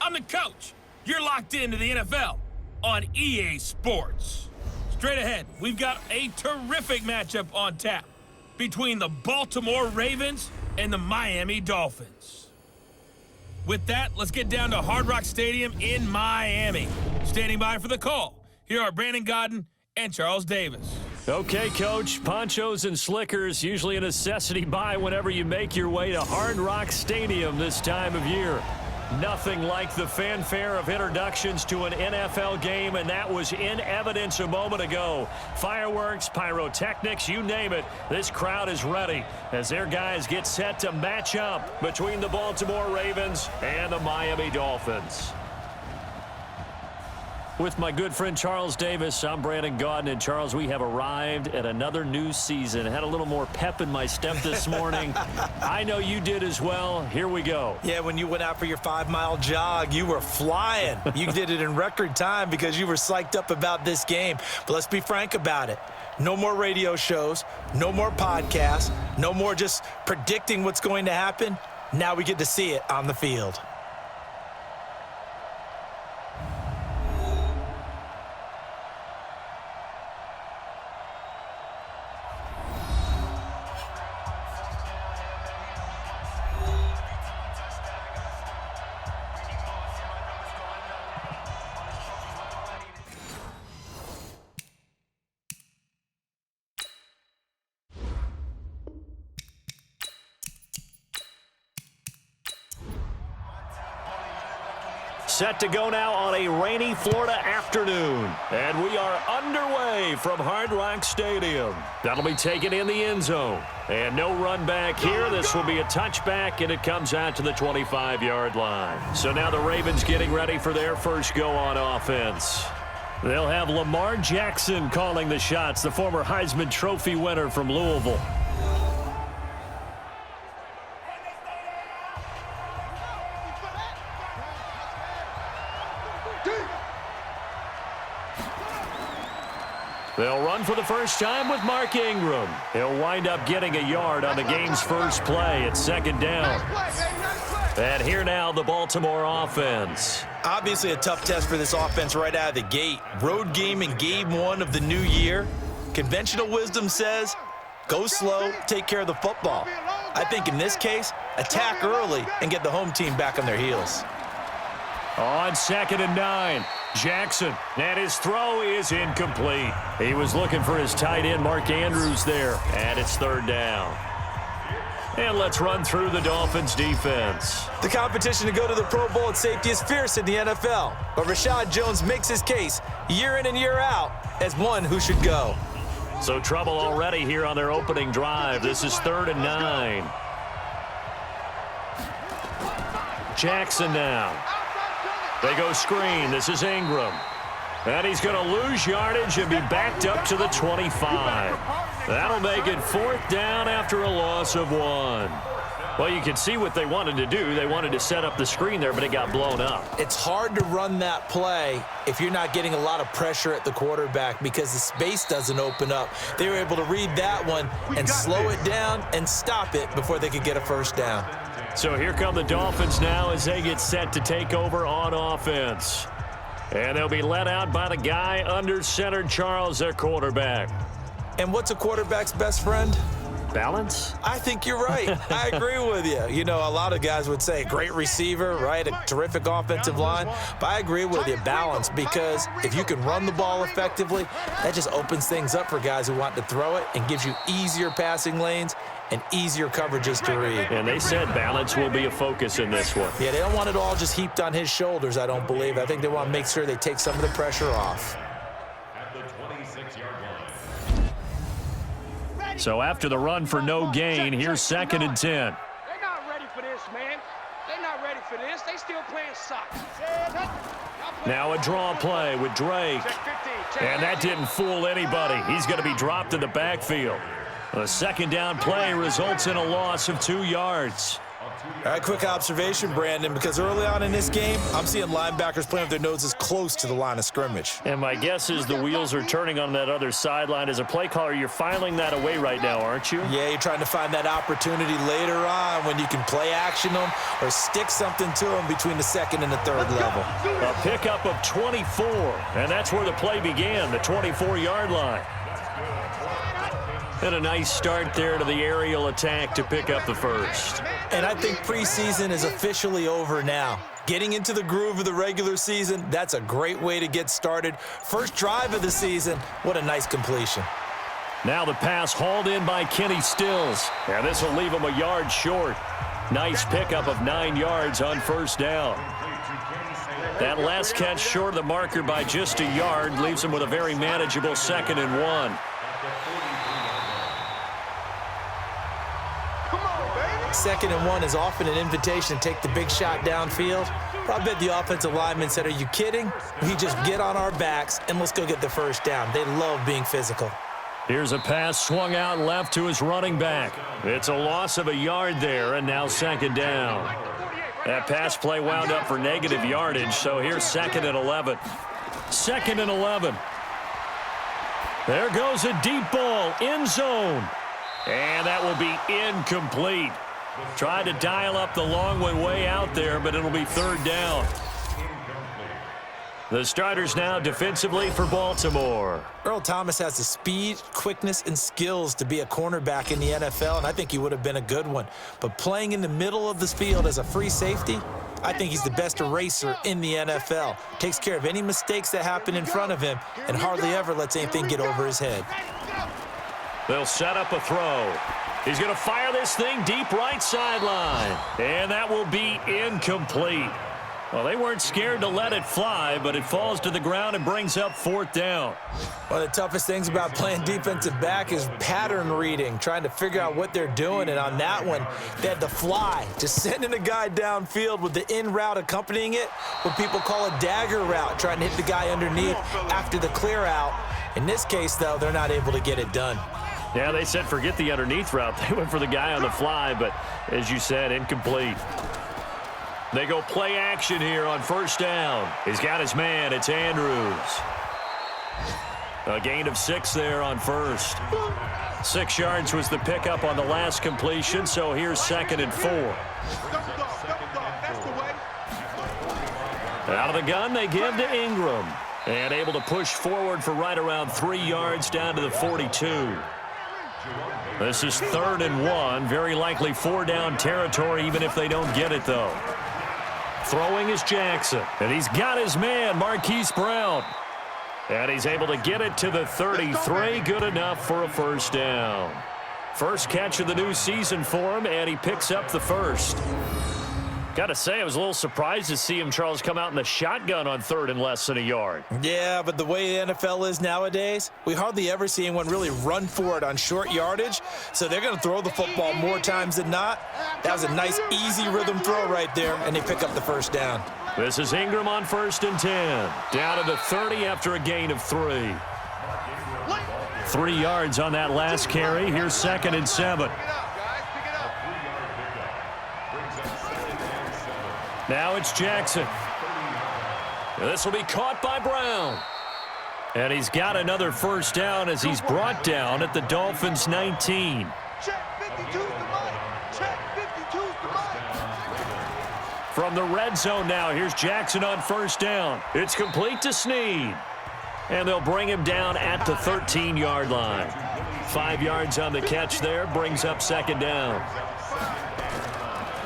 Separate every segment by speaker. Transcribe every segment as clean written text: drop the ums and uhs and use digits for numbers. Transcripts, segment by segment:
Speaker 1: I'm the coach. You're locked into the NFL on EA Sports. Straight ahead, we've got a terrific matchup on tap between the Baltimore Ravens and the Miami Dolphins. With that, let's get down to Hard Rock Stadium in Miami. Standing by for the call, here are Brandon Gaudin and Charles Davis.
Speaker 2: Okay, Coach, ponchos and slickers, usually a necessity buy whenever you make your way to Hard Rock Stadium this time of year. Nothing like the fanfare of introductions to an NFL game, and that was in evidence a moment ago. Fireworks, pyrotechnics, you name it, this crowd is ready as their guys get set to match up between the Baltimore Ravens and the Miami Dolphins. With my good friend Charles Davis, I'm Brandon Gaudin. And Charles, we have arrived at another new season. I had a little more pep in my step this morning. I know you did as well. Here we go.
Speaker 3: Yeah, when you went out for your 5-mile jog, you were flying. You did it in record time because you were psyched up about this game. But let's be frank about it. No more radio shows, no more podcasts, no more just predicting what's going to happen. Now we get to see it on the field.
Speaker 2: Set to go now on a rainy Florida afternoon. And we are underway from Hard Rock Stadium. That'll be taken in the end zone. And no run back here. This will be a touchback, and it comes out to the 25-yard line. So now the Ravens getting ready for their first go on offense. They'll have Lamar Jackson calling the shots, the former Heisman Trophy winner from Louisville. They'll run for the first time with Mark Ingram. He'll wind up getting a yard on the game's first play at second down. And here now, the Baltimore offense.
Speaker 3: Obviously a tough test for this offense right out of the gate. Road game in game one of the new year. Conventional wisdom says, go slow, take care of the football. I think in this case, attack early and get the home team back on their heels.
Speaker 2: On 2nd and 9. Jackson, and his throw is incomplete. He was looking for his tight end, Mark Andrews, there, and it's 3rd down. And let's run through the Dolphins' defense.
Speaker 3: The competition to go to the Pro Bowl at safety is fierce in the NFL, but Rashad Jones makes his case year in and year out as one who should go.
Speaker 2: So trouble already here on their opening drive. This is 3rd and 9. Jackson now. They go screen. This is Ingram. And he's going to lose yardage and be backed up to the 25. That'll make it 4th down after a loss of 1. Well, you can see what they wanted to do. They wanted to set up the screen there, but it got blown up.
Speaker 3: It's hard to run that play if you're not getting a lot of pressure at the quarterback because the space doesn't open up. They were able to read that one and slow it down and stop it before they could get a first down.
Speaker 2: So here come the Dolphins now as they get set to take over on offense. And they'll be led out by the guy under center, Charles, their quarterback.
Speaker 3: And what's a quarterback's best friend?
Speaker 2: Balance?
Speaker 3: I think you're right. I agree with you. You know, a lot of guys would say great receiver, right? A terrific offensive line. But I agree with you, balance, because if you can run the ball effectively, that just opens things up for guys who want to throw it and gives you easier passing lanes and easier coverages to read.
Speaker 2: And they said balance will be a focus in this one.
Speaker 3: Yeah, they don't want it all just heaped on his shoulders, I don't believe. I think they want to make sure they take some of the pressure off.
Speaker 2: So after the run for no gain, here's 2nd and 10.
Speaker 4: They're not ready for this, man. They're not ready for this. They still playing soccer.
Speaker 2: Now a draw play with Drake. And that didn't fool anybody. He's going to be dropped in the backfield. A 2nd down play results in a loss of 2 yards.
Speaker 3: All right, quick observation, Brandon, because early on in this game, I'm seeing linebackers playing with their noses close to the line of scrimmage.
Speaker 2: And my guess is the wheels are turning on that other sideline. As a play caller, you're filing that away right now, aren't you?
Speaker 3: Yeah, you're trying to find that opportunity later on when you can play action them or stick something to them between the second and the third level.
Speaker 2: A pickup of 24, and that's where the play began, the 24-yard line. And a nice start there to the aerial attack to pick up the first.
Speaker 3: And I think preseason is officially over now. Getting into the groove of the regular season, that's a great way to get started. First drive of the season, what a nice completion.
Speaker 2: Now the pass hauled in by Kenny Stills. And this will leave him a yard short. Nice pickup of 9 yards on first down. That last catch short of the marker by just a yard leaves him with a very manageable 2nd and 1.
Speaker 3: Second and 1 is often an invitation to take the big shot downfield. I bet the offensive lineman said, are you kidding? We just get on our backs and let's go get the first down. They love being physical.
Speaker 2: Here's a pass swung out left to his running back. It's a loss of a yard there, and now 2nd down. That pass play wound up for negative yardage, so here's 2nd and 11. 2nd and 11. There goes a deep ball, end zone. And that will be incomplete. Tried to dial up the long one way out there, but it'll be 3rd down. The starters now defensively for Baltimore.
Speaker 3: Earl Thomas has the speed, quickness, and skills to be a cornerback in the NFL, and I think he would have been a good one. But playing in the middle of the field as a free safety, I think he's the best eraser in the NFL. Takes care of any mistakes that happen in front of him and hardly ever lets anything get over his head.
Speaker 2: They'll set up a throw. He's going to fire this thing deep right sideline. And that will be incomplete. Well, they weren't scared to let it fly, but it falls to the ground and brings up 4th down.
Speaker 3: One of the toughest things about playing defensive back is pattern reading, trying to figure out what they're doing. And on that one, they had to fly, just sending a guy downfield with the in route accompanying it, what people call a dagger route, trying to hit the guy underneath after the clear out. In this case, though, they're not able to get it done.
Speaker 2: Yeah, they said forget the underneath route. They went for the guy on the fly, but as you said, incomplete. They go play action here on 1st down. He's got his man. It's Andrews. A gain of 6 there on 1st. 6 yards was the pickup on the last completion, so here's 2nd and 4. Out of the gun, they give to Ingram. And able to push forward for right around 3 yards down to the 42. This is 3rd and 1. Very likely 4-down territory, even if they don't get it, though. Throwing is Jackson. And he's got his man, Marquise Brown. And he's able to get it to the 33. Good enough for a 1st down. First catch of the new season for him, and he picks up the first. Got to say, I was a little surprised to see him, Charles, come out in the shotgun on 3rd and less than a yard.
Speaker 3: Yeah, but the way the NFL is nowadays, we hardly ever see anyone really run for it on short yardage, so they're going to throw the football more times than not. That was a nice, easy rhythm throw right there, and they pick up the 1st down.
Speaker 2: This is Ingram on 1st and 10. Down to the 30 after a gain of 3. 3 yards on that last carry. Here's 2nd and 7. Now it's Jackson. This will be caught by Brown. And he's got another 1st down as he's brought down at the Dolphins' 19. From the red zone now, here's Jackson on 1st down. It's complete to Snead. And they'll bring him down at the 13-yard line. 5 yards on the catch there, brings up 2nd down.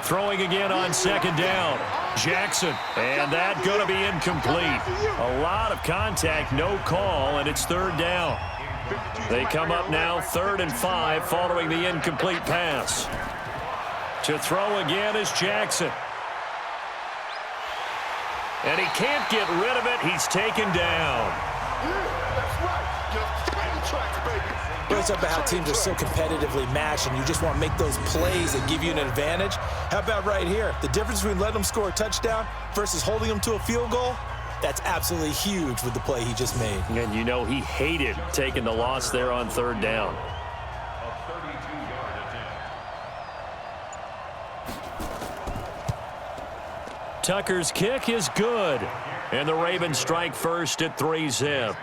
Speaker 2: Throwing again on 2nd down. Jackson, and that going to be incomplete. A lot of contact, no call, and it's 3rd down. They come up now 3rd and 5 following the incomplete pass. To throw again is Jackson. And he can't get rid of it. He's taken down.
Speaker 3: It's up about how teams are so competitively matched, and you just want to make those plays that give you an advantage. How about right here? The difference between letting them score a touchdown versus holding them to a field goal, that's absolutely huge with the play he just made.
Speaker 2: And you know he hated taking the loss there on 3rd down. Tucker's kick is good. And the Ravens strike first at 3-zip.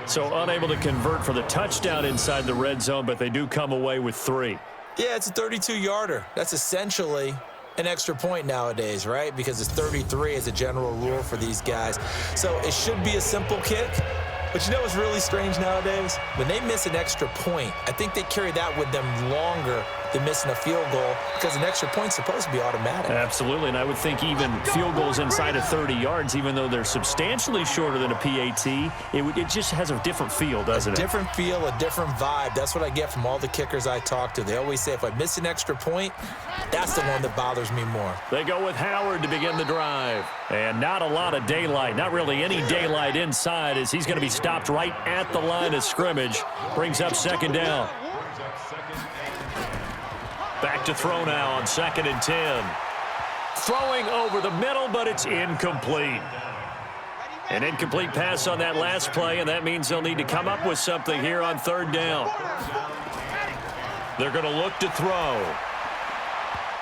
Speaker 2: So unable to convert for the touchdown inside the red zone, but they do come away with 3.
Speaker 3: Yeah, it's a 32-yarder. That's essentially an extra point nowadays, right? Because it's 33 as a general rule for these guys. So it should be a simple kick. But you know what's really strange nowadays? When they miss an extra point, I think they carry that with them longer than missing a field goal because an extra point's supposed to be automatic.
Speaker 2: Absolutely, and I would think even field goals inside of 30 yards, even though they're substantially shorter than a PAT, it just has a different feel, doesn't it?
Speaker 3: A different feel, a different vibe. That's what I get from all the kickers I talk to. They always say if I miss an extra point, that's the one that bothers me more.
Speaker 2: They go with Howard to begin the drive. And not a lot of daylight, not really any daylight inside as he's going to be stopped right at the line of scrimmage. Brings up second down. Back to throw now on 2nd and 10. Throwing over the middle, but it's incomplete. An incomplete pass on that last play, and that means they'll need to come up with something here on 3rd down. They're going to look to throw.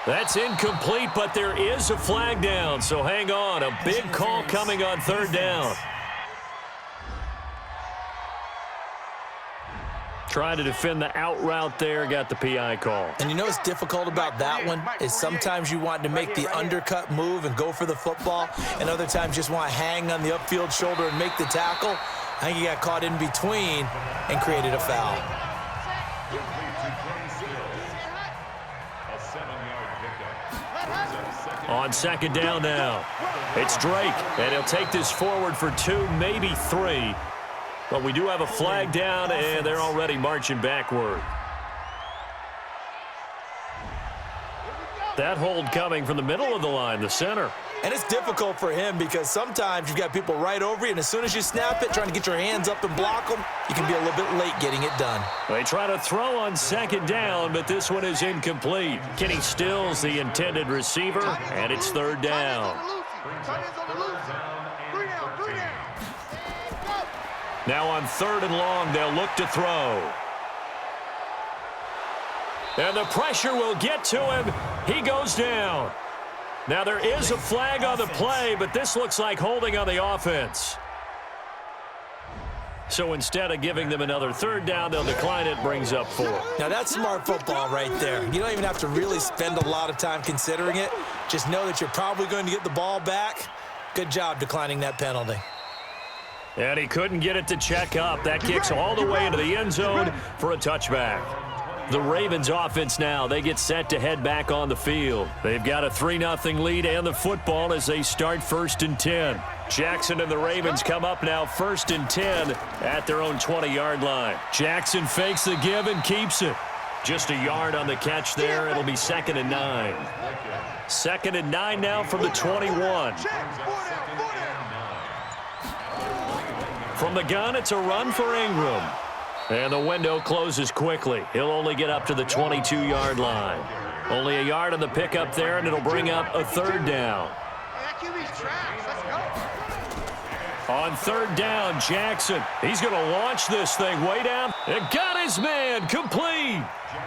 Speaker 2: That's incomplete, but there is a flag down, so hang on. A big call coming on 3rd down. Trying to defend the out route there, got the PI call.
Speaker 3: And you know what's difficult about that one is sometimes you want to make the undercut move and go for the football, and other times just want to hang on the upfield shoulder and make the tackle. I think he got caught in between and created a foul.
Speaker 2: On 2nd down now, it's Drake, and he'll take this forward for 2, maybe 3. But we do have a flag down, and they're already marching backward. That hold coming from the middle of the line, the center.
Speaker 3: And it's difficult for him because sometimes you've got people right over you, and as soon as you snap it, trying to get your hands up and block them, you can be a little bit late getting it done.
Speaker 2: They try to throw on 2nd down, but this one is incomplete. Kenny Stills, the intended receiver, and it's 3rd down. Now on 3rd and long, they'll look to throw. And the pressure will get to him. He goes down. Now there is a flag on the play, but this looks like holding on the offense. So instead of giving them another 3rd down, they'll decline it, brings up 4.
Speaker 3: Now that's smart football right there. You don't even have to really spend a lot of time considering it. Just know that you're probably going to get the ball back. Good job declining that penalty.
Speaker 2: And he couldn't get it to check up. That kicks all the way into the end zone for a touchback. The Ravens offense now, they get set to head back on the field. They've got a 3-0 lead and the football as they start 1st and 10. Jackson and the Ravens come up now 1st and 10 at their own 20-yard line. Jackson fakes the give and keeps it. Just a yard on the catch there. It'll be 2nd and 9. 2nd and 9 now from the 21. From the gun, it's a run for Ingram. And the window closes quickly. He'll only get up to the 22-yard line. Only a yard on the pickup there, and it'll bring up a 3rd down. On 3rd down, Jackson. He's going to launch this thing way down. And got his man complete.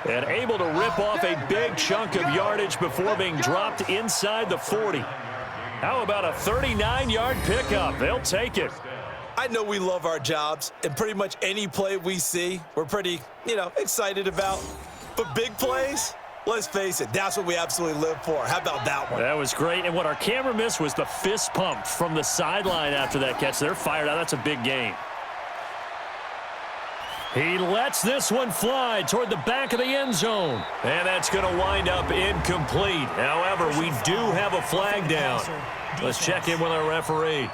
Speaker 2: And able to rip off a big chunk of yardage before being dropped inside the 40. How about a 39-yard pickup? They'll take it.
Speaker 3: I know we love our jobs, and pretty much any play we see, we're pretty, excited about. But big plays, let's face it, that's what we absolutely live for. How about that one?
Speaker 2: That was great, and what our camera missed was the fist pump from the sideline after that catch. They're fired out. That's a big gain. He lets this one fly toward the back of the end zone. And that's going to wind up incomplete. However, we do have a flag down. Let's check in with our referee.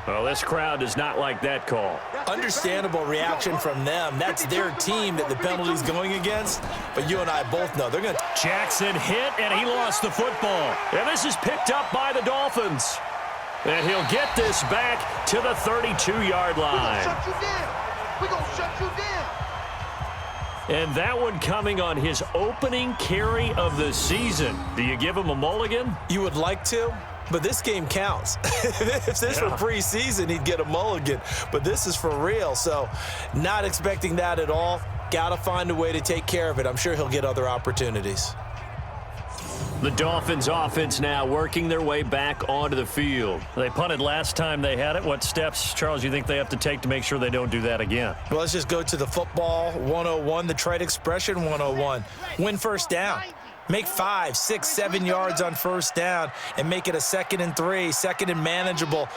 Speaker 2: Well, this crowd does not like that call.
Speaker 3: Understandable reaction from them. That's their team that the penalty's going against. But you and I both know they're going to...
Speaker 2: Jackson hit, and he lost the football. And this is picked up by the Dolphins. And he'll get this back to the 32-yard line.
Speaker 5: We're going to shut you down.
Speaker 2: And that one coming on his opening carry of the season. Do you give him a mulligan?
Speaker 3: You would like to? But this game counts. If this were preseason, he'd get a mulligan. But this is for real, so not expecting that at all. Got to find a way to take care of it. I'm sure he'll get other opportunities.
Speaker 2: The Dolphins offense now working their way back onto the field. They punted last time they had it. What steps, Charles, you think they have to take to make sure they don't do that again?
Speaker 3: Well, let's just go to the football 101, the trade expression 101. Win first down. Make 5, 6, 7 yards on first down and make it a 2nd and 3, 2nd and manageable.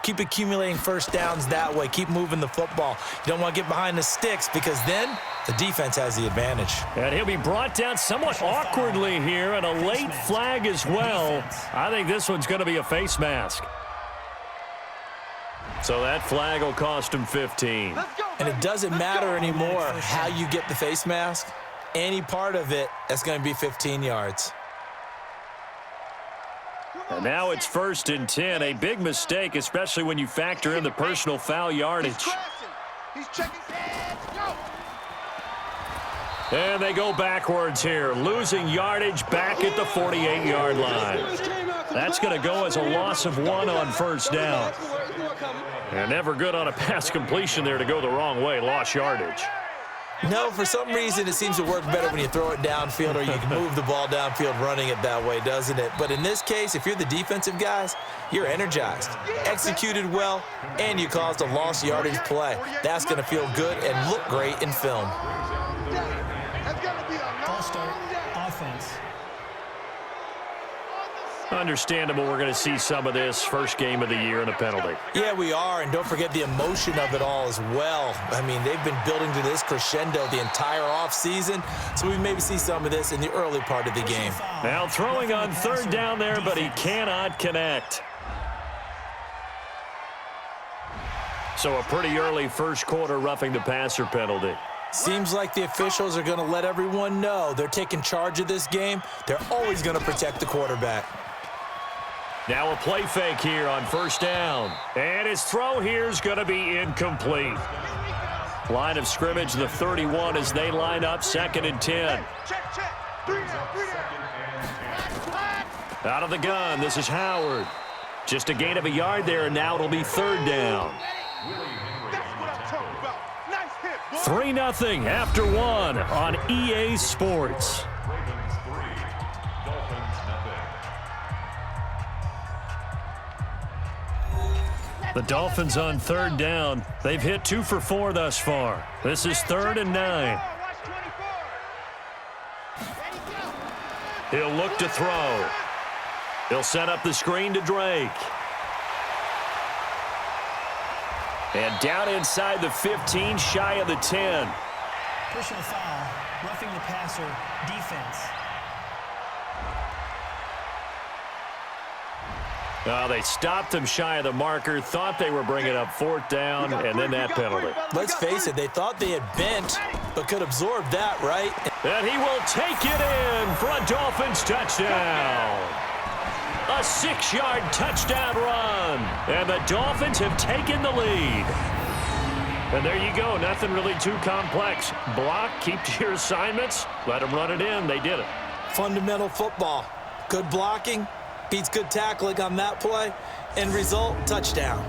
Speaker 3: Keep accumulating first downs that way. Keep moving the football. You don't want to get behind the sticks because then the defense has the advantage.
Speaker 2: And he'll be brought down somewhat awkwardly here, and a late flag as well. I think this one's going to be a face mask. So that flag will cost him 15.
Speaker 3: And it doesn't matter anymore how you get the face mask. Any part of it, that's going to be 15 yards.
Speaker 2: And now it's 1st and 10. A big mistake, especially when you factor in the personal foul yardage.
Speaker 5: He's checking.
Speaker 2: And they go backwards here, losing yardage back at the 48-yard line. That's going to go as a loss of 1 on first down. And never good on a pass completion there to go the wrong way, lost yardage.
Speaker 3: No, for some reason it seems to work better when you throw it downfield or you can move the ball downfield running it that way, doesn't it? But in this case, if you're the defensive guys, you're energized, executed well, and you caused a lost yardage play. That's going to feel good and look great in film.
Speaker 6: False start, offense.
Speaker 2: Understandable, we're going to see some of this first game of the year and a penalty.
Speaker 3: Yeah, we are, and don't forget the emotion of it all as well. I mean, they've been building to this crescendo the entire offseason, so we maybe see some of this in the early part of the game.
Speaker 2: Now throwing on 3rd down there, but he cannot connect. So a pretty early first quarter roughing the passer penalty.
Speaker 3: Seems like the officials are going to let everyone know they're taking charge of this game. They're always going to protect the quarterback.
Speaker 2: Now a play fake here on 1st down. And his throw here is going to be incomplete. Line of scrimmage, the 31 as they line up 2nd and 10. Out of the gun, this is Howard. Just a gain of a yard there, and now it'll be 3rd down. 3-0 after 1 on EA Sports. The Dolphins on 3rd down. They've hit 2 for 4 thus far. This is 3rd and 9. He'll look to throw. He'll set up the screen to Drake. And down inside the 15, shy of the 10.
Speaker 6: Personal foul, roughing the passer, defense.
Speaker 2: They stopped him shy of the marker, thought they were bringing up 4th down, and then that penalty.
Speaker 3: Let's face it, they thought they had bent, but could absorb that, right?
Speaker 2: And he will take it in for a Dolphins touchdown. A 6-yard touchdown run. And the Dolphins have taken the lead. And there you go. Nothing really too complex. Block, keep to your assignments, let them run it in. They did it.
Speaker 3: Fundamental football. Good blocking, beats good tackling on that play. End result, touchdown.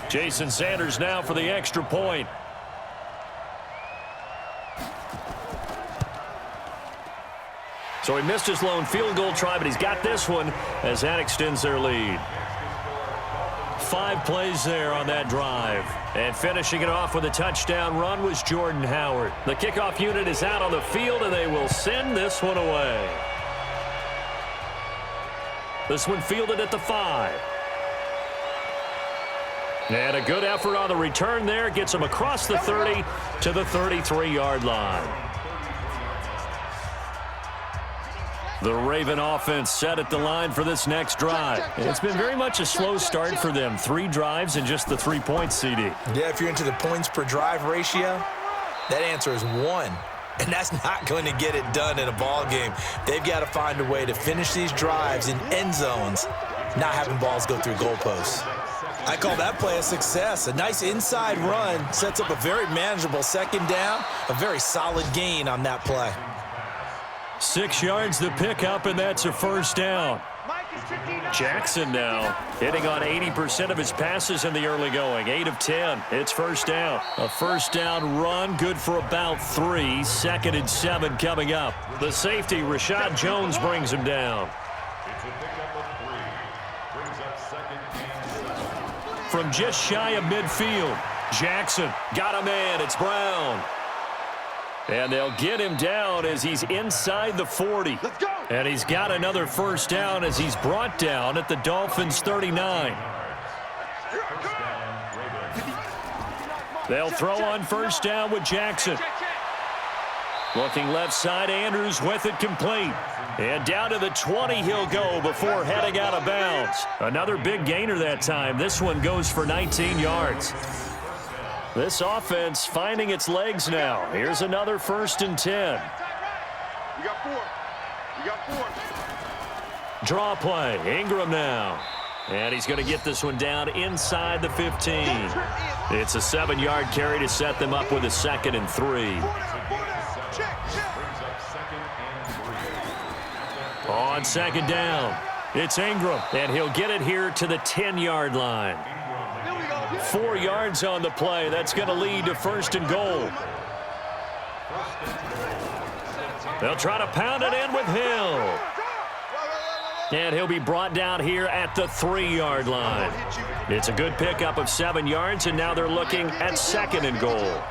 Speaker 2: Jason Sanders now for the extra point. So he missed his lone field goal try, but he's got this one as that extends their lead. 5 plays there on that drive. And finishing it off with a touchdown run was Jordan Howard. The kickoff unit is out on the field, and they will send this one away. This one fielded at the 5. And a good effort on the return there. Gets him across the 30 to the 33-yard line. The Raven offense set at the line for this next drive. It's been very much a slow start for them. 3 drives and just the 3 points, CD.
Speaker 3: Yeah, if you're into the points per drive ratio, that answer is 1. And that's not going to get it done in a ball game. They've got to find a way to finish these drives in end zones, not having balls go through goalposts. I call that play a success. A nice inside run sets up a very manageable 2nd down, a very solid gain on that play.
Speaker 2: 6 yards the pickup, and that's a 1st down. Jackson now hitting on 80% of his passes in the early going. 8 of 10. It's first down. A first down run, good for about 3. 2nd and 7 coming up. The safety, Rashad Jones, brings him down. From just shy of midfield, Jackson got a man. It's Brown. And they'll get him down as he's inside the 40. And he's got another first down as he's brought down at the Dolphins' 39. They'll throw on first down with Jackson. Looking left side, Andrews with it complete. And down to the 20 he'll go before heading out of bounds. Another big gainer that time. This one goes for 19 yards. This offense finding its legs now. Here's another 1st and 10.
Speaker 5: You got 4. You got 4.
Speaker 2: Draw play. Ingram now. And he's going to get this one down inside the 15. It's a 7-yard carry to set them up with a 2nd and 3. On 2nd down, it's Ingram. And he'll get it here to the 10-yard line. 4 yards on the play. That's going to lead to 1st and goal. They'll try to pound it in with Hill. And he'll be brought down here at the 3-yard line. It's a good pickup of 7 yards, and now they're looking at 2nd and goal.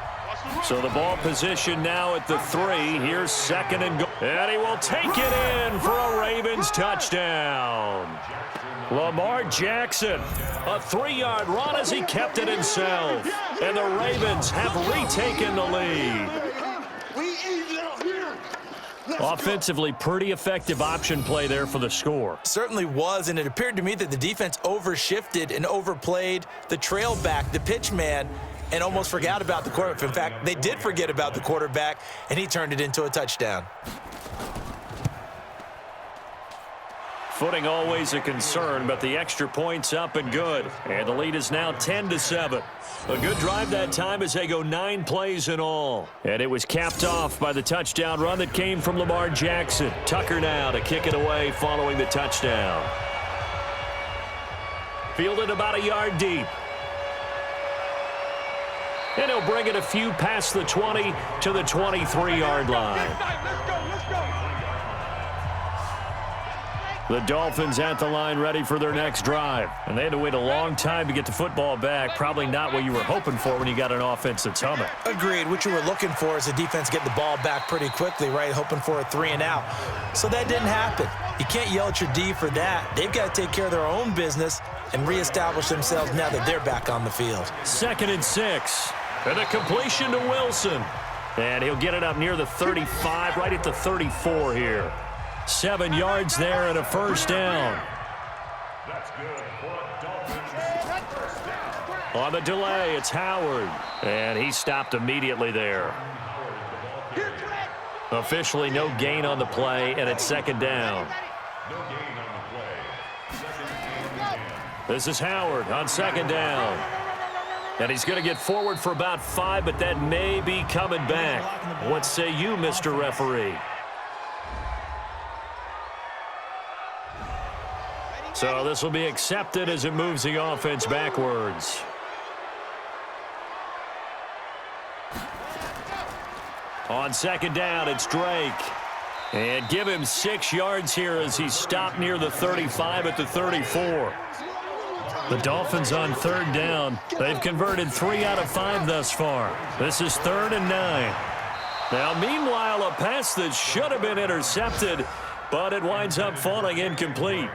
Speaker 2: So the ball position now at the 3. Here's 2nd and goal. And he will take it in for a Ravens touchdown. Lamar Jackson, a 3-yard run as he kept it himself. And the Ravens have retaken the lead. Offensively, pretty effective option play there for the score.
Speaker 3: Certainly was, and it appeared to me that the defense overshifted and overplayed the trail back, the pitch man, and almost forgot about the quarterback. In fact, they did forget about the quarterback, and he turned it into a touchdown.
Speaker 2: Footing always a concern, but the extra point's up and good. And the lead is now 10-7. A good drive that time as they go 9 plays in all. And it was capped off by the touchdown run that came from Lamar Jackson. Tucker now to kick it away following the touchdown. Fielded about a yard deep. And he'll bring it a few past the 20 to the 23-yard line. The Dolphins at the line ready for their next drive. And they had to wait a long time to get the football back. Probably not what you were hoping for when you got an offense that's humming.
Speaker 3: Agreed. What you were looking for is the defense get the ball back pretty quickly, right? Hoping for a 3 and out. So that didn't happen. You can't yell at your D for that. They've got to take care of their own business and reestablish themselves now that they're back on the field.
Speaker 2: 2nd and 6. And a completion to Wilson. And he'll get it up near the 35, right at the 34 here. 7 yards there and a first down. On the delay, it's Howard. And he stopped immediately there. Officially no gain on the play, and it's 2nd down. This is Howard on 2nd down. And he's going to get forward for about 5, but that may be coming back. What say you, Mr. Referee? So this will be accepted as it moves the offense backwards. On 2nd down, it's Drake. And give him 6 yards here as he's stopped near the 35 at the 34. The Dolphins on 3rd down. They've converted 3 out of 5 thus far. This is 3rd and 9. Now, meanwhile, a pass that should have been intercepted, but it winds up falling incomplete.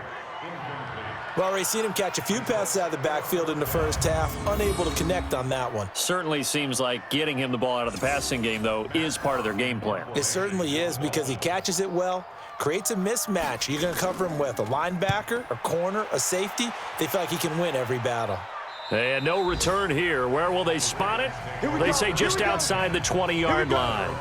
Speaker 3: Well, Ray, seen him catch a few passes out of the backfield in the first half, unable to connect on that one.
Speaker 2: Certainly seems like getting him the ball out of the passing game, though, is part of their game plan.
Speaker 3: It certainly is because he catches it well, creates a mismatch. You're going to cover him with a linebacker, a corner, a safety. They feel like he can win every battle.
Speaker 2: And no return here. Where will they spot it? They say just outside the 20-yard line.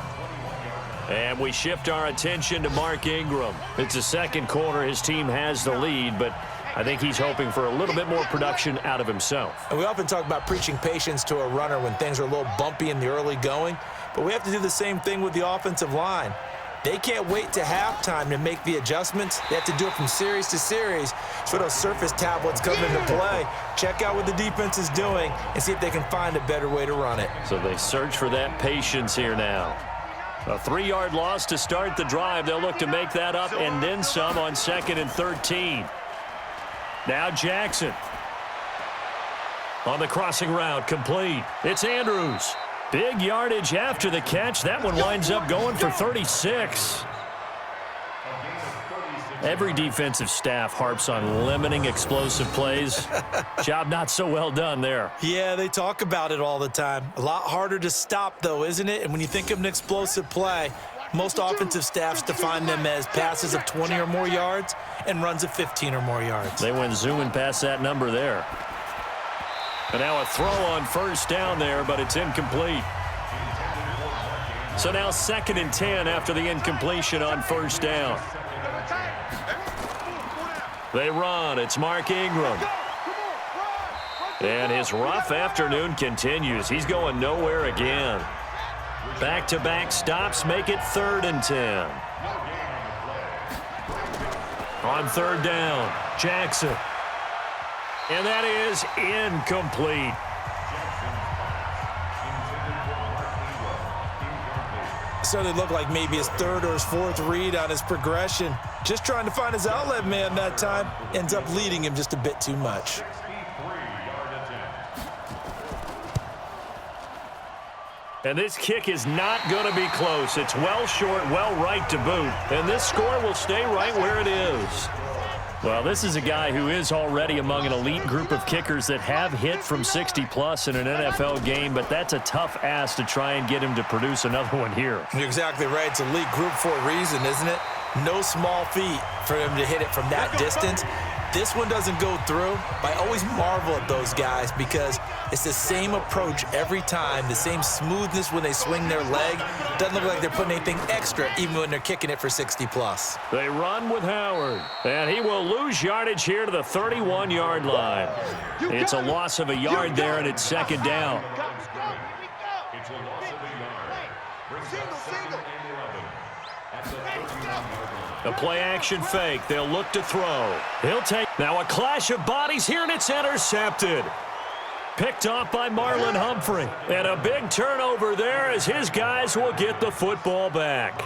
Speaker 2: And we shift our attention to Mark Ingram. It's the 2nd quarter. His team has the lead, but I think he's hoping for a little bit more production out of himself.
Speaker 3: And we often talk about preaching patience to a runner when things are a little bumpy in the early going, but we have to do the same thing with the offensive line. They can't wait to halftime to make the adjustments. They have to do it from series to series. So those surface tablets come into play. Check out what the defense is doing and see if they can find a better way to run it.
Speaker 2: So they search for that patience here now. A 3-yard loss to start the drive. They'll look to make that up and then some on 2nd and 13. Now Jackson. On the crossing route, complete. It's Andrews. Big yardage after the catch. That one winds up going for 36. Every defensive staff harps on limiting explosive plays. Job not so well done there.
Speaker 3: Yeah, they talk about it all the time. A lot harder to stop, though, isn't it? And when you think of an explosive play, most offensive staffs define them as passes of 20 or more yards and runs of 15 or more yards.
Speaker 2: They went zooming past that number there. And now a throw on first down there, but it's incomplete. So now 2nd and 10 after the incompletion on first down. They run. It's Mark Ingram. And his rough afternoon continues. He's going nowhere again. Back-to-back stops make it 3rd and 10. On 3rd down, Jackson. And that is incomplete.
Speaker 3: Started to look like maybe his 3rd or his 4th read on his progression. Just trying to find his outlet man that time. Ends up leading him just a bit too much.
Speaker 2: And this kick is not going to be close. It's well short, well right to boot. And this score will stay right where it is. Well, this is a guy who is already among an elite group of kickers that have hit from 60-plus in an NFL game, but that's a tough ask to try and get him to produce another one here.
Speaker 3: You're exactly right. It's elite group for a reason, isn't it? No small feat for him to hit it from that distance. This one doesn't go through. I always marvel at those guys because it's the same approach every time, the same smoothness when they swing their leg. Doesn't look like they're putting anything extra even when they're kicking it for 60-plus.
Speaker 2: They run with Howard, and he will lose yardage here to the 31-yard line. It's a loss of a yard there, and it's 2nd down.
Speaker 5: It's a loss of a yard. Single.
Speaker 2: A play-action fake. They'll look to throw. He'll take. Now a clash of bodies here, and it's intercepted. Picked off by Marlon Humphrey. And a big turnover there as his guys will get the football back.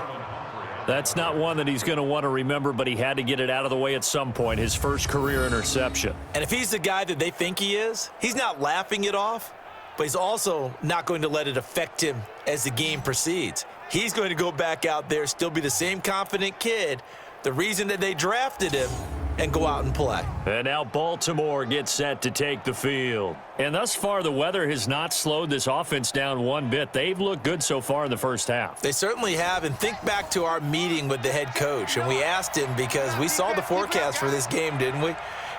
Speaker 2: That's not one that he's going to want to remember, but he had to get it out of the way at some point, his first career interception.
Speaker 3: And if he's the guy that they think he is, he's not laughing it off, but he's also not going to let it affect him as the game proceeds. He's going to go back out there, still be the same confident kid, the reason that they drafted him, and go out and play.
Speaker 2: And now Baltimore gets set to take the field. And thus far, the weather has not slowed this offense down one bit. They've looked good so far in the first half.
Speaker 3: They certainly have. And think back to our meeting with the head coach. And we asked him because we saw the forecast for this game, didn't we?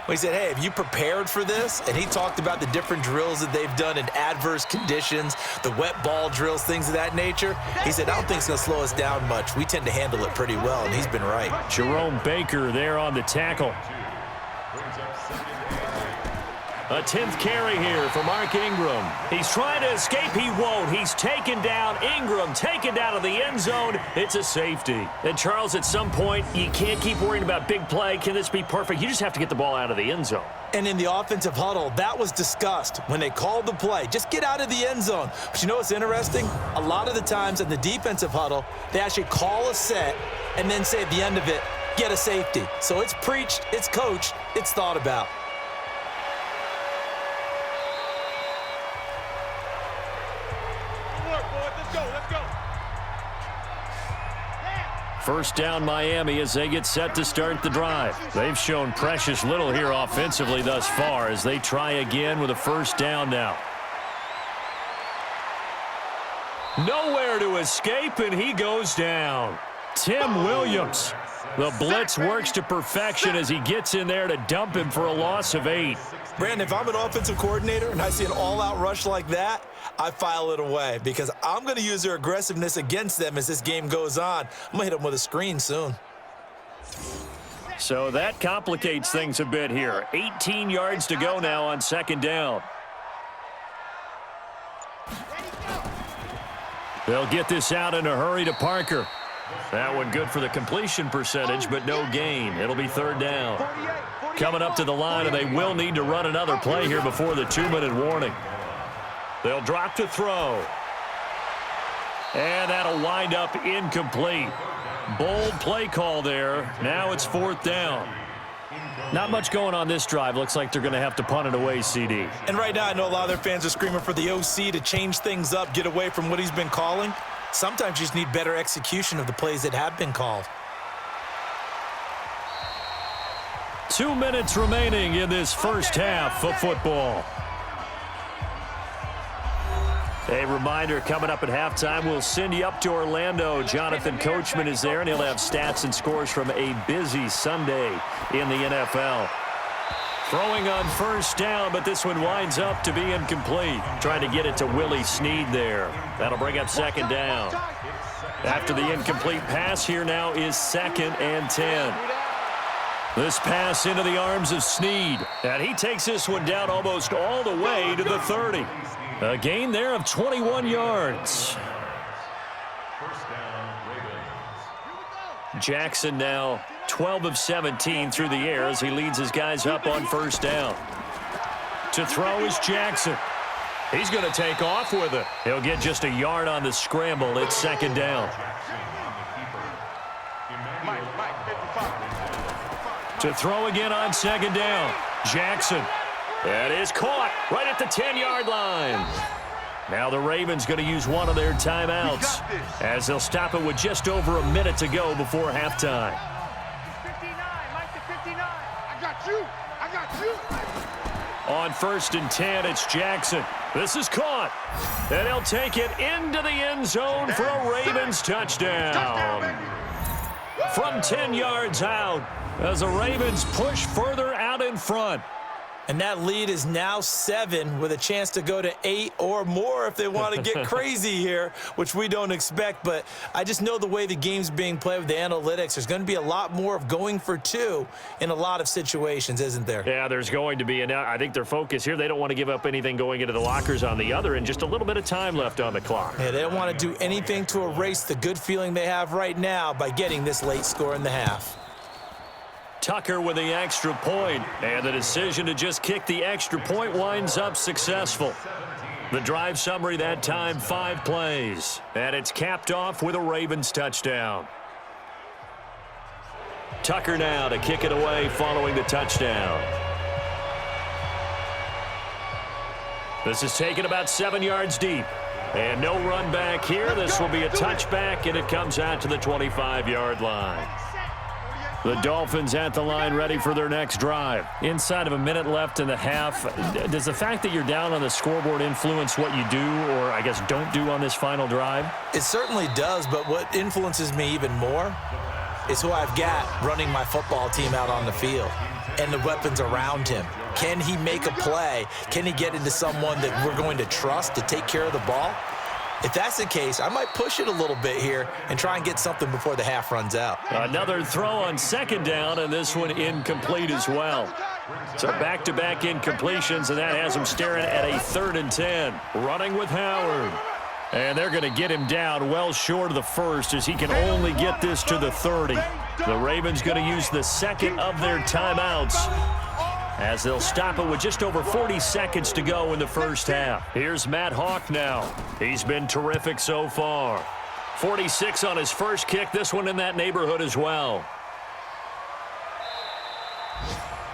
Speaker 3: We said, hey, have you prepared for this? And he talked about the different drills that they've done in adverse conditions, the wet ball drills, things of that nature. He said, I don't think it's going to slow us down much. We tend to handle it pretty well, and he's been right.
Speaker 2: Jerome Baker there on the tackle. A 10th carry here for Mark Ingram. He's trying to escape. He won't. He's taken down. Ingram taken down to the end zone. It's a safety. And, Charles, at some point, you can't keep worrying about big play. Can this be perfect? You just have to get the ball out of the end zone.
Speaker 3: And in the offensive huddle, that was discussed when they called the play. Just get out of the end zone. But you know what's interesting? A lot of the times in the defensive huddle, they actually call a set and then say at the end of it, get a safety. So it's preached, it's coached, it's thought about.
Speaker 2: First down Miami as they get set to start the drive. They've shown precious little here offensively thus far as they try again with a first down now. Nowhere to escape, and he goes down. Tim Williams. The blitz works to perfection as he gets in there to dump him for a loss of 8.
Speaker 3: Brandon, if I'm an offensive coordinator and I see an all-out rush like that, I file it away because I'm going to use their aggressiveness against them as this game goes on. I'm going to hit them with a screen soon.
Speaker 2: So that complicates things a bit here. 18 yards to go now on second down. They'll get this out in a hurry to Parker. That one good for the completion percentage, but no gain. It'll be third down. Coming up to the line, and they will need to run another play here before the 2-minute warning. They'll drop to throw. And that'll wind up incomplete. Bold play call there. Now it's fourth down. Not much going on this drive. Looks like they're going to have to punt it away, CD.
Speaker 3: And right now I know a lot of their fans are screaming for the OC to change things up, get away from what he's been calling. Sometimes you just need better execution of the plays that have been called.
Speaker 2: 2 minutes remaining in this first half of football. A reminder, coming up at halftime, we'll send you up to Orlando. Jonathan Coachman is there, and he'll have stats and scores from a busy Sunday in the NFL. Throwing on first down, but this one winds up to be incomplete. Trying to get it to Willie Snead there. That'll bring up second down. After the incomplete pass, here now is 2nd and 10. This pass into the arms of Snead. And he takes this one down almost all the way to the 30. A gain there of 21 yards. Jackson now 12 of 17 through the air as he leads his guys up on first down. To throw is Jackson. He's going to take off with it. He'll get just a yard on the scramble. It's second down. To throw again on second down. Jackson. That is caught right at the 10-yard line. Now the Ravens going to use one of their timeouts as they'll stop it with just over a minute to go before halftime.
Speaker 4: 59, Mike to 59. I got you. I got you.
Speaker 2: On 1st and 10, it's Jackson. This is caught. And he'll take it into the end zone for a Ravens touchdown. From 10 yards out as the Ravens push further out in front.
Speaker 3: And that lead is now 7 with a chance to go to 8 or more if they want to get crazy here, which we don't expect. But I just know the way the game's being played with the analytics, there's going to be a lot more of going for 2 in a lot of situations, isn't there?
Speaker 2: Yeah, there's going to be. And I think their focus here, they don't want to give up anything going into the lockers on the other, and just a little bit of time left on the clock.
Speaker 3: Yeah, they don't want to do anything to erase the good feeling they have right now by getting this late score in the half.
Speaker 2: Tucker with the extra point, and the decision to just kick the extra point winds up successful. The drive summary that time, 5 plays, and it's capped off with a Ravens touchdown. Tucker now to kick it away following the touchdown. This is taken about 7 yards deep, and no run back here. This will be a touchback, and it comes out to the 25-yard line. The Dolphins at the line ready for their next drive. Inside of a minute left in the half, does the fact that you're down on the scoreboard influence what you do or, I guess, don't do on this final drive?
Speaker 3: It certainly does, but what influences me even more is who I've got running my football team out on the field and the weapons around him. Can he make a play? Can he get into someone that we're going to trust to take care of the ball? If that's the case, I might push it a little bit here and try and get something before the half runs out.
Speaker 2: Another throw on second down, and this one incomplete as well. So back-to-back incompletions, and that has him staring at a 3rd and 10. Running with Howard. And they're going to get him down well short of the first as he can only get this to the 30. The Ravens going to use the second of their timeouts as they'll stop it with just over 40 seconds to go in the first half. Here's Matt Hawk now. He's been terrific so far. 46 on his first kick, this one in that neighborhood as well.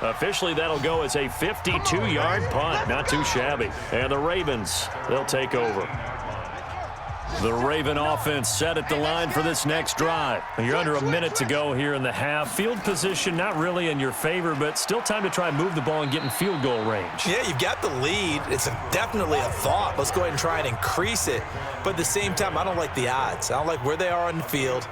Speaker 2: Officially, that'll go as a 52-yard punt. Not too shabby. And the Ravens, they'll take over. The Raven offense set at the line for this next drive. You're under a minute to go here in the half. Field position not really in your favor, but still time to try and move the ball and get in field goal range.
Speaker 3: Yeah, you've got the lead. It's definitely a thought. Let's go ahead and try and increase it. But at the same time, I don't like the odds. I don't like where they are on the field.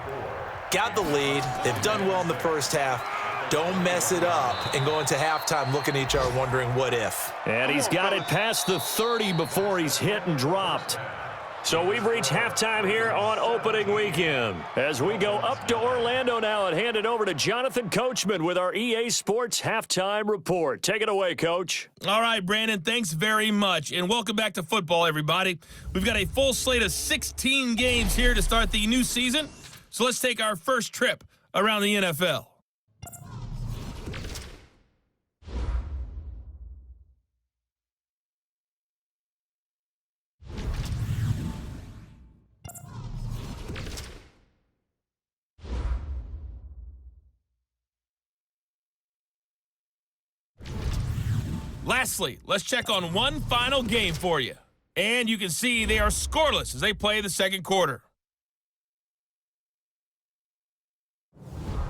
Speaker 3: Got the lead. They've done well in the first half. Don't mess it up and go into halftime looking at each other wondering what if.
Speaker 2: And he's got it past the 30 before he's hit and dropped. So we've reached halftime here on opening weekend. As we go up to Orlando now and hand it over to Jonathan Coachman with our EA Sports Halftime Report. Take it away, Coach.
Speaker 1: All right, Brandon, thanks very much. And welcome back to football, everybody. We've got a full slate of 16 games here to start the new season. So let's take our first trip around the NFL. Lastly, let's check on one final game for you. And you can see they are scoreless as they play the second quarter.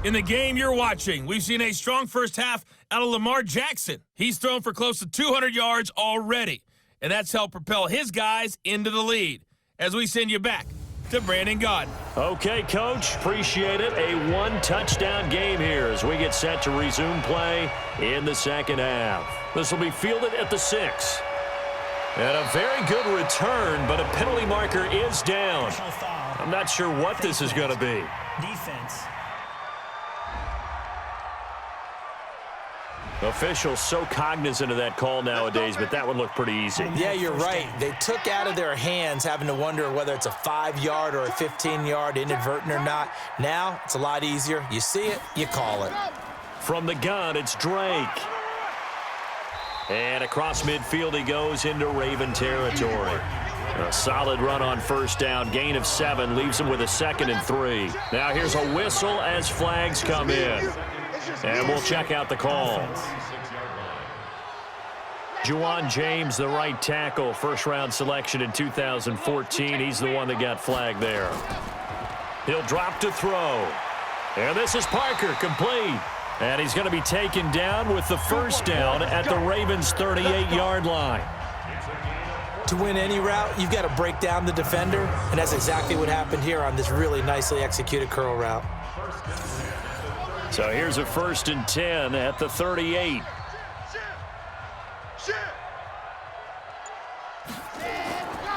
Speaker 1: In the game you're watching, we've seen a strong first half out of Lamar Jackson. He's thrown for close to 200 yards already, and that's helped propel his guys into the lead. As we send you back to Brandon Gaudin.
Speaker 2: Okay, Coach, appreciate it. A one-touchdown game here as we get set to resume play in the second half. This will be fielded at the 6. And a very good return, but a penalty marker is down. I'm not sure what this is going to be.
Speaker 6: Defense.
Speaker 2: Officials so cognizant of that call nowadays, but that one looked pretty easy.
Speaker 3: Yeah, you're right. They took out of their hands having to wonder whether it's a 5-yard or a 15-yard inadvertent or not. Now, it's a lot easier. You see it, you call it.
Speaker 2: From the gun, it's Drake. And across midfield he goes into Raven territory. A solid run on first down. Gain of 7 leaves him with a 2nd and 3. Now here's a whistle as flags come in. And we'll check out the call. Juwan James, the right tackle, first-round selection in 2014. He's the one that got flagged there. He'll drop to throw. And this is Parker, complete. And he's going to be taken down with the first down at the Ravens' 38-yard line.
Speaker 3: To win any route, you've got to break down the defender, and that's exactly what happened here on this really nicely executed curl route.
Speaker 2: So here's a 1st and 10 at the 38.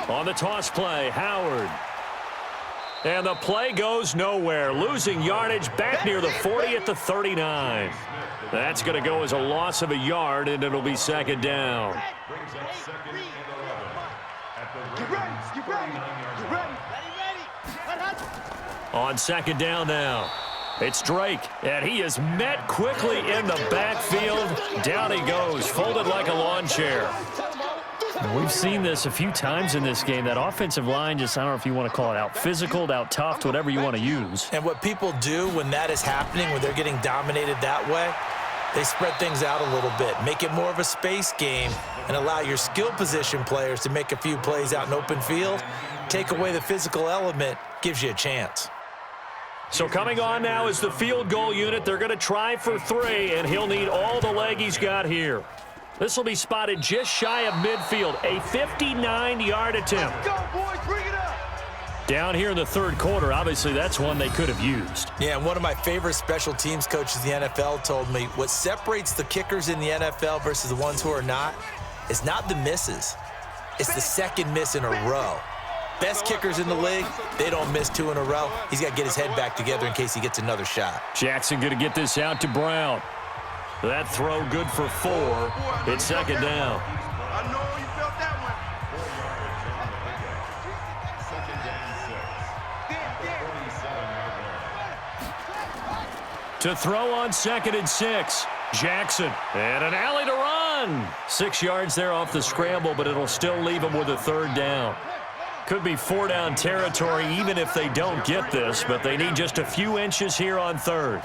Speaker 2: On the toss play, Howard. And the play goes nowhere. Losing yardage back near the 40 at the 39. That's going to go as a loss of a yard, and it'll be 2nd down. On 2nd down now. It's Drake, and he is met quickly in the backfield. Down he goes, folded like a lawn chair.
Speaker 7: We've seen this a few times in this game. That offensive line just, I don't know if you want to call it out physical, out tough, whatever you want to use.
Speaker 3: And what people do when that is happening, when they're getting dominated that way, they spread things out a little bit, make it more of a space game, and allow your skill position players to make a few plays out in open field. Take away the physical element, gives you a chance.
Speaker 2: So coming on now is the field goal unit. They're going to try for 3, and he'll need all the leg he's got here. This will be spotted just shy of midfield. A 59-yard attempt.
Speaker 4: Let's go, boys. Bring it up.
Speaker 2: Down here in the 3rd quarter, obviously that's one they could have used.
Speaker 3: Yeah, and one of my favorite special teams coaches in the NFL told me what separates the kickers in the NFL versus the ones who are not is not the misses. It's the second miss in a row. Best kickers in the league, they don't miss 2 in a row. He's got to get his head back together in case he gets another shot.
Speaker 2: Jackson going to get this out to Brown. That throw good for 4. It's 2nd down.
Speaker 4: I know you felt that one.
Speaker 2: To throw on 2nd and 6. Jackson, and an alley to run. 6 yards there off the scramble, but it'll still leave him with a 3rd down. Could be 4-down territory even if they don't get this, but they need just a few inches here on 3rd.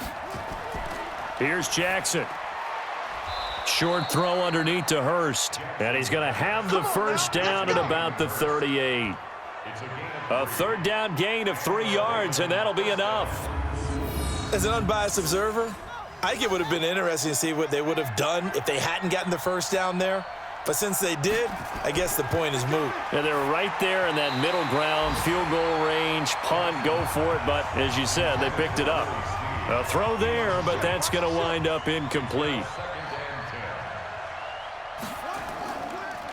Speaker 2: Here's Jackson. Short throw underneath to Hurst, and he's going to have the first down at about the 38. A 3rd down gain of 3 yards, and that'll be enough.
Speaker 3: As an unbiased observer, I think it would have been interesting to see what they would have done if they hadn't gotten the first down there. But since they did, I guess the point is moot.
Speaker 2: And they're right there in that middle ground, field goal range, punt, go for it. But as you said, they picked it up. A throw there, but that's going to wind up incomplete.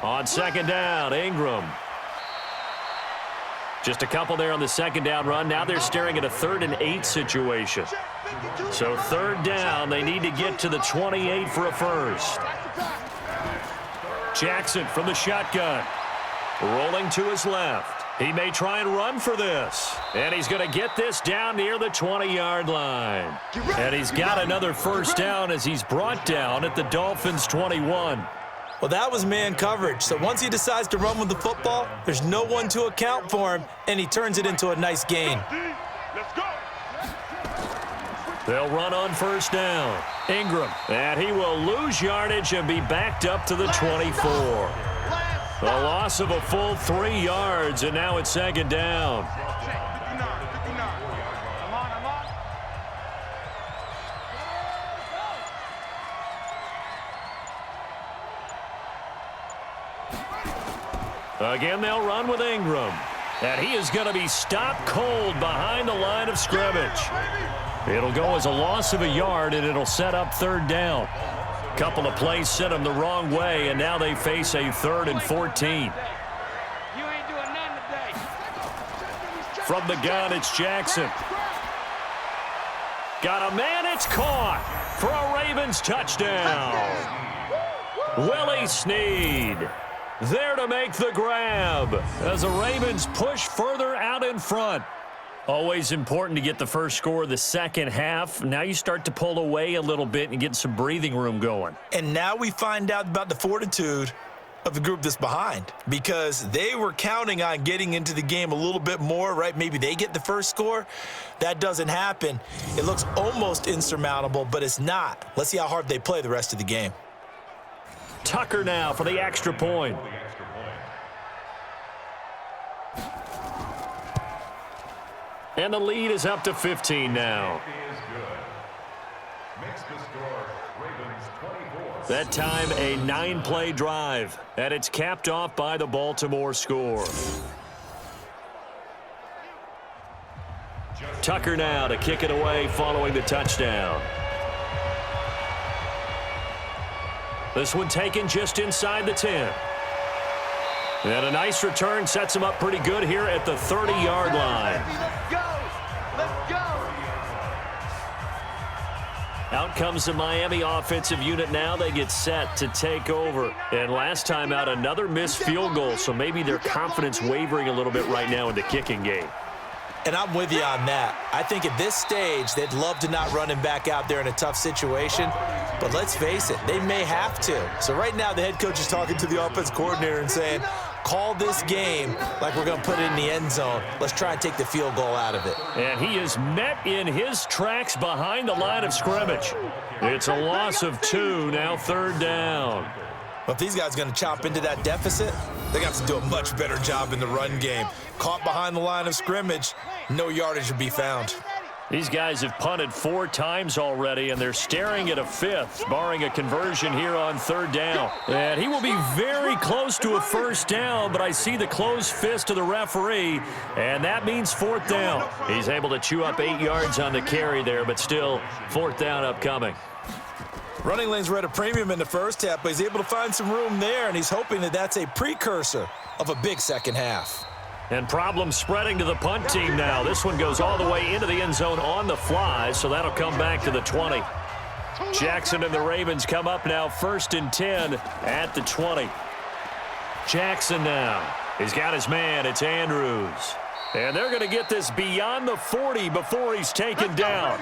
Speaker 2: On 2nd down, Ingram. Just a couple there on the 2nd down run. Now they're staring at a 3rd and 8 situation. So 3rd down, they need to get to the 28 for a first. Jackson from the shotgun. Rolling to his left. He may try and run for this. And he's going to get this down near the 20-yard line. And he's got another first down as he's brought down at the Dolphins' 21.
Speaker 3: Well, that was man coverage. So once he decides to run with the football, there's no one to account for him, and he turns it into a nice gain.
Speaker 4: Let's go.
Speaker 2: They'll run on first down. Ingram, and he will lose yardage and be backed up to the 24. A loss of a full 3 yards, and now it's second down.
Speaker 4: 59. I'm on.
Speaker 2: Again, they'll run with Ingram. And he is going to be stopped cold behind the line of scrimmage. It'll go as a loss of a yard, and it'll set up third down. Couple of plays sent them the wrong way, and now they face a 3rd and 14.
Speaker 4: You ain't doing nothing today.
Speaker 2: From the gun, it's Jackson. Got a man, it's caught for a Ravens touchdown. Willie Snead there to make the grab as the Ravens push further out in front. Always important to get the first score of the second half. Now you start to pull away a little bit and get some breathing room going.
Speaker 3: And now we find out about the fortitude of the group that's behind, because they were counting on getting into the game a little bit more, right? Maybe they get the first score. That doesn't happen. It looks almost insurmountable, but it's not. Let's see how hard they play the rest of the game.
Speaker 2: Tucker now for the extra point. And the lead is up to 15 now. That time a 9-play drive, and it's capped off by the Baltimore score. Tucker now to kick it away following the touchdown. This one taken just inside the 10. And a nice return sets him up pretty good here at the 30-yard line.
Speaker 4: Let's go.
Speaker 2: Out comes the Miami offensive unit now. They get set to take over. And last time out, another missed field goal, so maybe their confidence wavering a little bit right now in the kicking game.
Speaker 3: And I'm with you on that. I think at this stage, they'd love to not run him back out there in a tough situation. But let's face it, they may have to. So right now, the head coach is talking to the offense coordinator and saying, call this game like we're going to put it in the end zone. Let's try and take the field goal out of it.
Speaker 2: And he is met in his tracks behind the line of scrimmage. It's a loss of 2, now third down.
Speaker 3: Well, if these guys are going to chop into that deficit, they got to do a much better job in the run game. Caught behind the line of scrimmage, no yardage to be found.
Speaker 2: These guys have punted 4 times already, and they're staring at a 5th, barring a conversion here on third down. And he will be very close to a first down, but I see the closed fist of the referee, and that means 4th down. He's able to chew up 8 yards on the carry there, but still 4th down upcoming.
Speaker 3: Running lanes were at a premium in the first half, but he's able to find some room there, and he's hoping that that's a precursor of a big second half.
Speaker 2: And problems spreading to the punt team now. This one goes all the way into the end zone on the fly, so that'll come back to the 20. Jackson and the Ravens come up now 1st and 10 at the 20. Jackson now. He's got his man. It's Andrews. And they're going to get this beyond the 40 before he's taken down.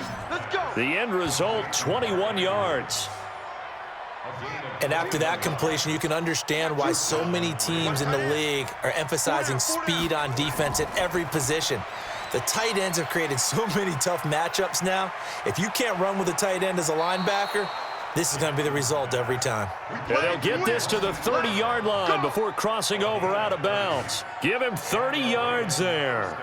Speaker 2: The end result, 21 yards.
Speaker 3: And after that completion, you can understand why so many teams in the league are emphasizing speed on defense at every position. The tight ends have created so many tough matchups now. If you can't run with a tight end as a linebacker, this is going to be the result every time.
Speaker 2: And they'll get this to the 30-yard line before crossing over out of bounds. Give him 30 yards there.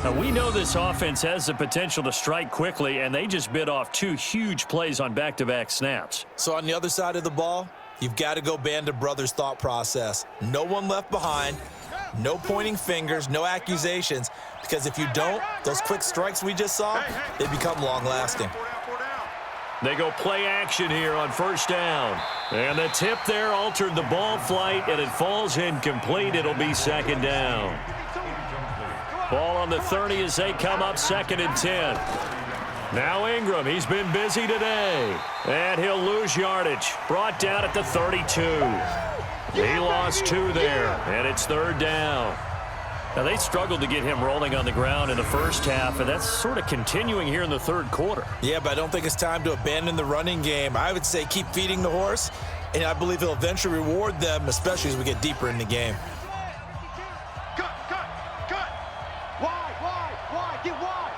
Speaker 2: Now, we know this offense has the potential to strike quickly, and they just bit off 2 huge plays on back-to-back snaps.
Speaker 3: So on the other side of the ball, you've got to go Band of Brothers thought process. No one left behind, no pointing fingers, no accusations, because if you don't, those quick strikes we just saw, they become long-lasting.
Speaker 2: They go play action here on first down. And the tip there altered the ball flight, and it falls incomplete. It'll be second down. Ball on the 30 as they come up 2nd and 10. Now Ingram, he's been busy today. And he'll lose yardage. Brought down at the 32. He lost 2 there, and it's third down.
Speaker 7: Now, they struggled to get him rolling on the ground in the first half, and that's sort of continuing here in the third quarter.
Speaker 3: Yeah, but I don't think it's time to abandon the running game. I would say keep feeding the horse, and I believe he'll eventually reward them, especially as we get deeper in the game.
Speaker 4: Cut. Wide. Get wide.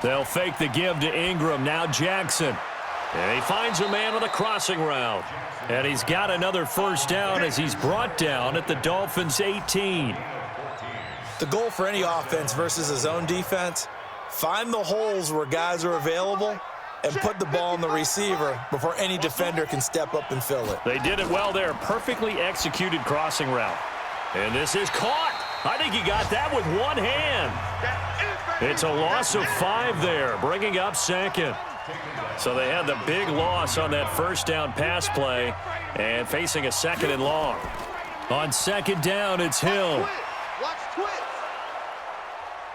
Speaker 2: They'll fake the give to Ingram. Now Jackson. And he finds a man on the crossing route. And he's got another first down as he's brought down at the Dolphins' 18.
Speaker 3: The goal for any offense versus a zone defense, find the holes where guys are available and put the ball on the receiver before any defender can step up and fill it.
Speaker 2: They did it well there. Perfectly executed crossing route. And this is caught. I think he got that with one hand. It's a loss of 5 there, bringing up second. So they had the big loss on that first down pass play and facing a second and long. On second down, it's Hill.
Speaker 4: Watch twist.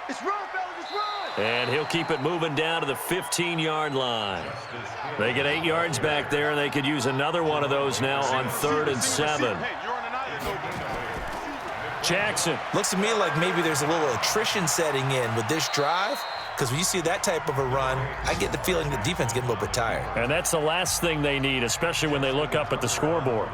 Speaker 4: It's run, fellas, it's run.
Speaker 2: And he'll keep it moving down to the 15-yard line. They get 8 yards back there, and they could use another one of those now on 3rd and 7. Jackson.
Speaker 3: Looks to me like maybe there's a little attrition setting in with this drive, because when you see that type of a run, I get the feeling the defense getting a little bit tired.
Speaker 7: And that's the last thing they need, especially when they look up at the scoreboard.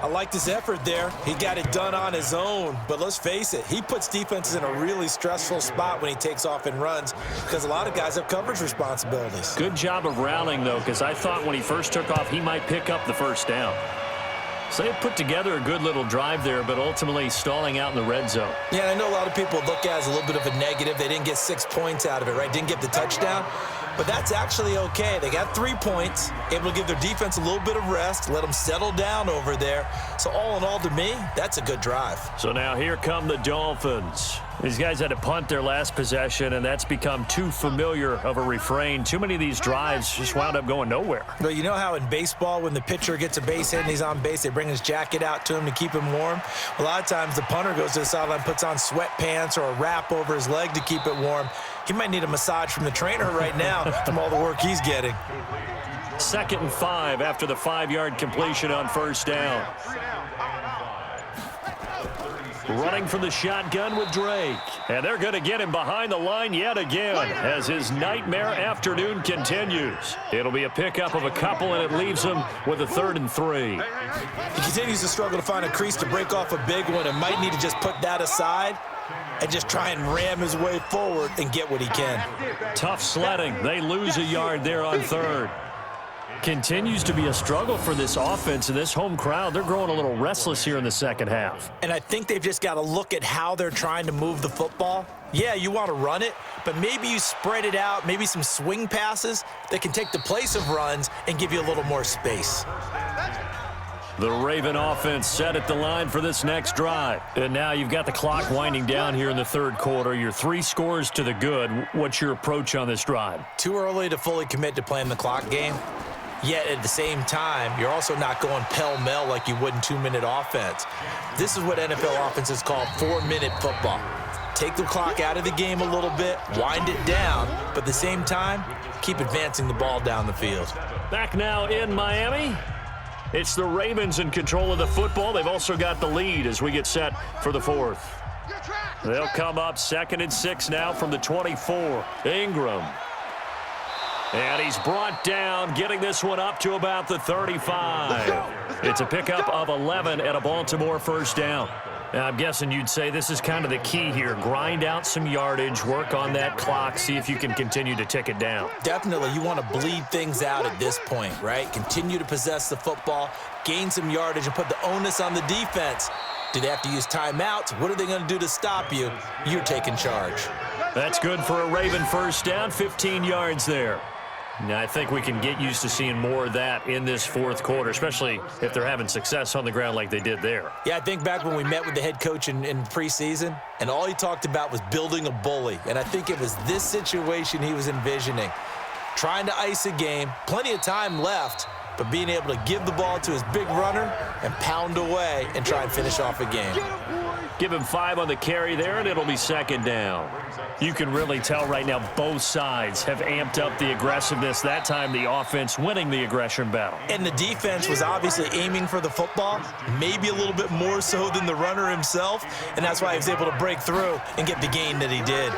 Speaker 3: I liked his effort there. He got it done on his own, but let's face it, he puts defenses in a really stressful spot when he takes off and runs, because a lot of guys have coverage responsibilities.
Speaker 7: Good job of rallying, though, because I thought when he first took off, he might pick up the first down. So they put together a good little drive there, but ultimately stalling out in the red zone.
Speaker 3: Yeah, I know a lot of people look at it as a little bit of a negative. They didn't get 6 points out of it, right? Didn't get the touchdown. But that's actually okay. They got 3 points, able to give their defense a little bit of rest, let them settle down over there. So all in all, to me, that's a good drive.
Speaker 2: So now here come the Dolphins.
Speaker 7: These guys had to punt their last possession, and that's become too familiar of a refrain. Too many of these drives just wound up going nowhere.
Speaker 3: But you know how in baseball, when the pitcher gets a base hit and he's on base, they bring his jacket out to him to keep him warm? A lot of times the punter goes to the sideline, puts on sweatpants or a wrap over his leg to keep it warm. He might need a massage from the trainer right now from all the work he's getting.
Speaker 2: 2nd and 5 after the 5-yard completion on first down. Running from the shotgun with Drake. And they're going to get him behind the line yet again as his nightmare afternoon continues. It'll be a pickup of a couple, and it leaves him with a 3rd and 3.
Speaker 3: He continues to struggle to find a crease to break off a big one and might need to just put that aside and just try and ram his way forward and get what he can.
Speaker 2: Tough sledding. They lose a yard there on 3rd.
Speaker 7: Continues to be a struggle for this offense, and this home crowd, they're growing a little restless here in the second half.
Speaker 3: And I think they've just got to look at how they're trying to move the football. Yeah, you want to run it, but maybe you spread it out, maybe some swing passes that can take the place of runs and give you a little more space.
Speaker 2: The Raven offense set at the line for this next drive.
Speaker 7: And now you've got the clock winding down here in the third quarter. You're 3 scores to the good. What's your approach on this drive?
Speaker 3: Too early to fully commit to playing the clock game. Yet at the same time, you're also not going pell-mell like you would in 2-minute offense. This is what NFL offenses call 4-minute football. Take the clock out of the game a little bit, wind it down, but at the same time, keep advancing the ball down the field.
Speaker 2: Back now in Miami. It's the Ravens in control of the football. They've also got the lead as we get set for the 4th. They'll come up 2nd and 6 now from the 24. Ingram. And he's brought down, getting this one up to about the 35. It's a pickup of 11 at a Baltimore first down.
Speaker 7: Now, I'm guessing you'd say this is kind of the key here. Grind out some yardage, work on that clock, see if you can continue to tick it down.
Speaker 3: Definitely, you want to bleed things out at this point, right? Continue to possess the football, gain some yardage, and put the onus on the defense. Do they have to use timeouts? What are they going to do to stop you? You're taking charge.
Speaker 2: That's good for a Raven first down, 15 yards there.
Speaker 7: Now, I think we can get used to seeing more of that in this 4th quarter, especially if they're having success on the ground like they did there.
Speaker 3: Yeah, I think back when we met with the head coach in preseason, and all he talked about was building a bully. And I think it was this situation he was envisioning. Trying to ice a game, plenty of time left, but being able to give the ball to his big runner and pound away and try and finish off a game.
Speaker 2: Give him 5 on the carry there, and it'll be second down.
Speaker 7: You can really tell right now both sides have amped up the aggressiveness. That time the offense winning the aggression battle.
Speaker 3: And the defense was obviously aiming for the football, maybe a little bit more so than the runner himself, and that's why he was able to break through and get the gain that he did.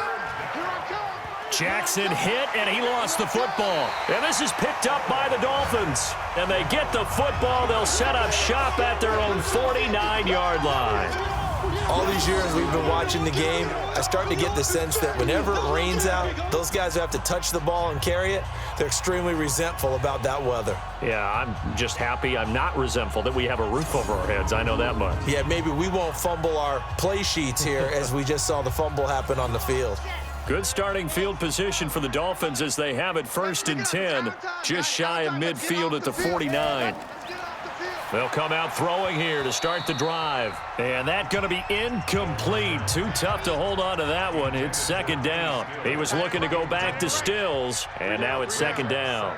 Speaker 7: Jackson hit, and he lost the football.
Speaker 2: And this is picked up by the Dolphins. And they get the football. They'll set up shop at their own 49-yard line.
Speaker 3: All these years we've been watching the game, I start to get the sense that whenever it rains out, those guys who have to touch the ball and carry it, they're extremely resentful about that weather.
Speaker 2: Yeah, I'm just happy I'm not resentful that we have a roof over our heads. I know that much.
Speaker 3: Yeah, maybe we won't fumble our play sheets here as we just saw the fumble happen on the field.
Speaker 2: Good starting field position for the Dolphins as they have it 1st and 10, just shy of midfield at the 49. They'll come out throwing here to start the drive. And that's going to be incomplete. Too tough to hold on to that one. It's second down. He was looking to go back to Stills, and now it's second down.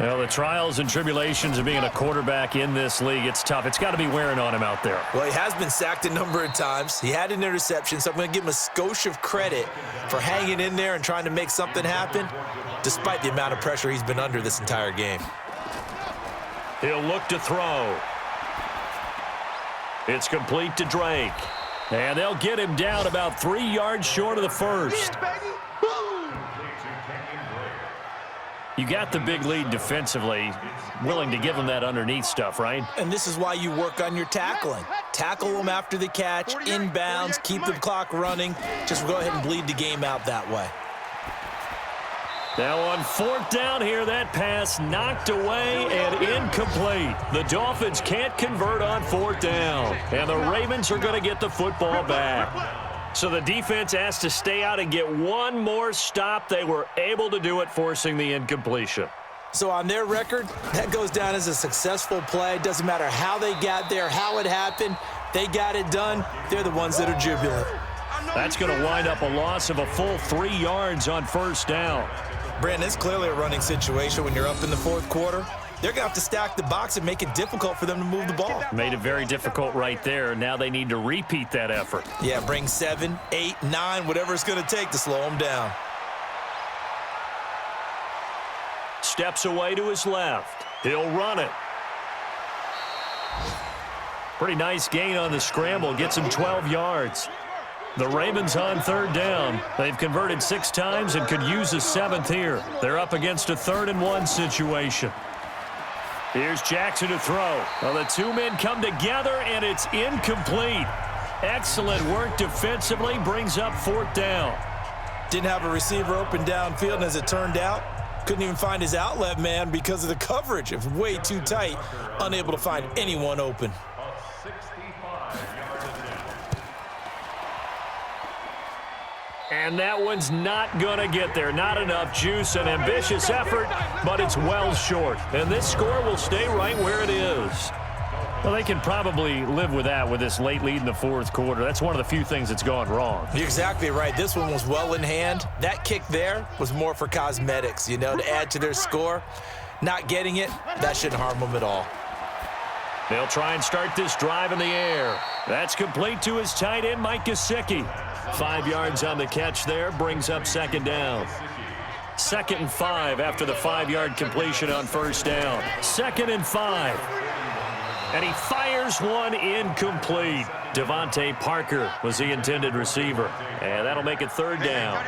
Speaker 7: Well, the trials and tribulations of being a quarterback in this league, it's tough. It's got to be wearing on him out there.
Speaker 3: Well, he has been sacked a number of times. He had an interception, so I'm going to give him a skosh of credit for hanging in there and trying to make something happen, despite the amount of pressure he's been under this entire game.
Speaker 2: He'll look to throw. It's complete to Drake.
Speaker 7: And they'll get him down about 3 yards short of the first. You got the big lead defensively, willing to give them that underneath stuff, right?
Speaker 3: And this is why you work on your tackling. Tackle them after the catch, inbounds, keep the clock running. Just go ahead and bleed the game out that way.
Speaker 2: Now on 4th down here, that pass knocked away and incomplete. The Dolphins can't convert on 4th down, and the Ravens are going to get the football back. So the defense has to stay out and get one more stop. They were able to do it, forcing the incompletion.
Speaker 3: So on their record, that goes down as a successful play. Doesn't matter how they got there, how it happened. They got it done. They're the ones that are jubilant.
Speaker 2: That's going to wind up a loss of a full 3 yards on 1st down.
Speaker 3: Brandon, it's clearly a running situation when you're up in the 4th quarter. They're going to have to stack the box and make it difficult for them to move the ball.
Speaker 7: Made it very difficult right there. Now they need to repeat that effort.
Speaker 3: Yeah, bring 7, 8, 9, whatever it's going to take to slow them down.
Speaker 2: Steps away to his left. He'll run it.
Speaker 7: Pretty nice gain on the scramble. Gets him 12 yards. The Ravens on 3rd down. They've converted 6 times and could use a 7th here. They're up against a 3rd and 1 situation.
Speaker 2: Here's Jackson to throw.
Speaker 7: Well, the 2 men come together, and it's incomplete. Excellent work defensively. Brings up 4th down.
Speaker 3: Didn't have a receiver open downfield, and as it turned out, couldn't even find his outlet man because of the coverage. It was way too tight, unable to find anyone open.
Speaker 2: And that one's not going to get there. Not enough juice. An ambitious effort, but it's well short. And this score will stay right where it is.
Speaker 7: Well, they can probably live with that with this late lead in the 4th quarter. That's one of the few things that's gone wrong.
Speaker 3: You're exactly right. This one was well in hand. That kick there was more for cosmetics, you know, to add to their score. Not getting it, that shouldn't harm them at all.
Speaker 2: They'll try and start this drive in the air. That's complete to his tight end, Mike Gesicki. 5 yards on the catch there, brings up 2nd down. 2nd and 5 after the 5-yard completion on 1st down. 2nd and 5. And he fires one incomplete. Devontae Parker was the intended receiver. And that'll make it 3rd down.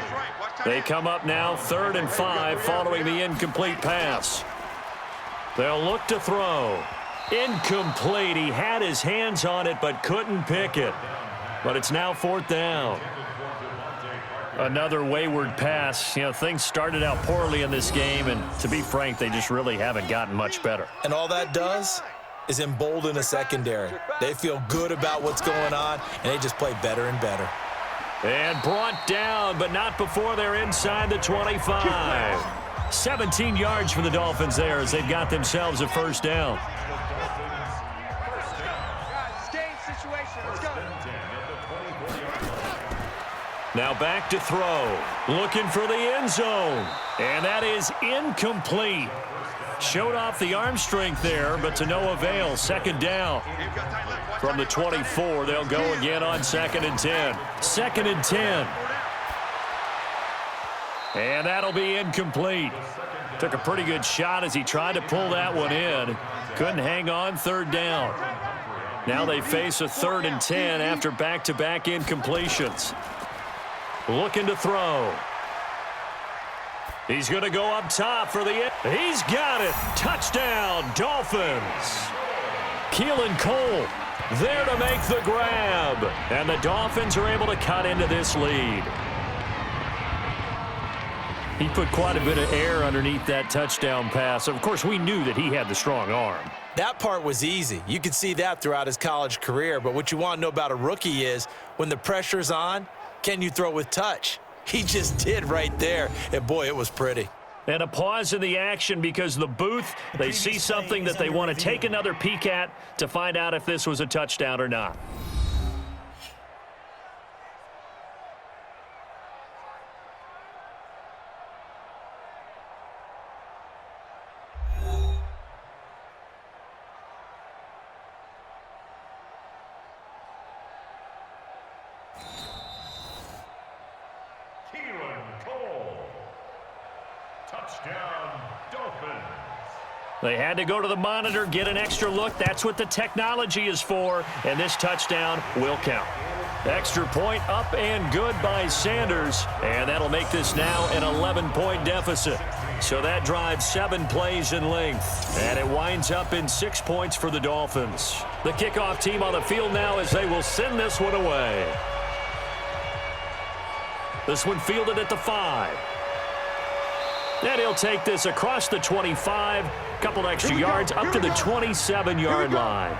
Speaker 2: They come up now 3rd and 5 following the incomplete pass. They'll look to throw. Incomplete. He had his hands on it but couldn't pick it. But it's now 4th down.
Speaker 7: Another wayward pass. You know, things started out poorly in this game, and to be frank, they just really haven't gotten much better.
Speaker 3: And all that does is embolden a secondary. They feel good about what's going on, and they just play better and better.
Speaker 2: And brought down, but not before they're inside the 25.
Speaker 7: 17 yards for the Dolphins there as they've got themselves a 1st down.
Speaker 2: Now back to throw. Looking for the end zone. And that is incomplete.
Speaker 7: Showed off the arm strength there, but to no avail. Second down. From the 24, they'll go again on 2nd and 10. 2nd and 10. And that'll be incomplete. Took a pretty good shot as he tried to pull that one in. Couldn't hang on. 3rd down. Now they face a 3rd and 10 after back-to-back incompletions. Looking to throw. He's going to go up top for the end. He's got it. Touchdown, Dolphins. Keelan Cole there to make the grab. And the Dolphins are able to cut into this lead. He put quite a bit of air underneath that touchdown pass. Of course, we knew that he had the strong arm.
Speaker 3: That part was easy. You could see that throughout his college career. But what you want to know about a rookie is when the pressure's on, can you throw with touch? He just did right there. And, boy, it was pretty.
Speaker 7: And a pause in the action because the booth, they see something that they want to take another peek at to find out if this was a touchdown or not.
Speaker 5: Touchdown, Dolphins.
Speaker 7: They had to go to the monitor, get an extra look. That's what the technology is for, and this touchdown will count. Extra point up and good by Sanders, and that'll make this now an 11-point deficit. So that drives 7 plays in length, and it winds up in 6 points for the Dolphins. The kickoff team on the field now as they will send this one away. This one fielded at the 5. And he'll take this across the 25, couple extra yards up to the 27-yard line.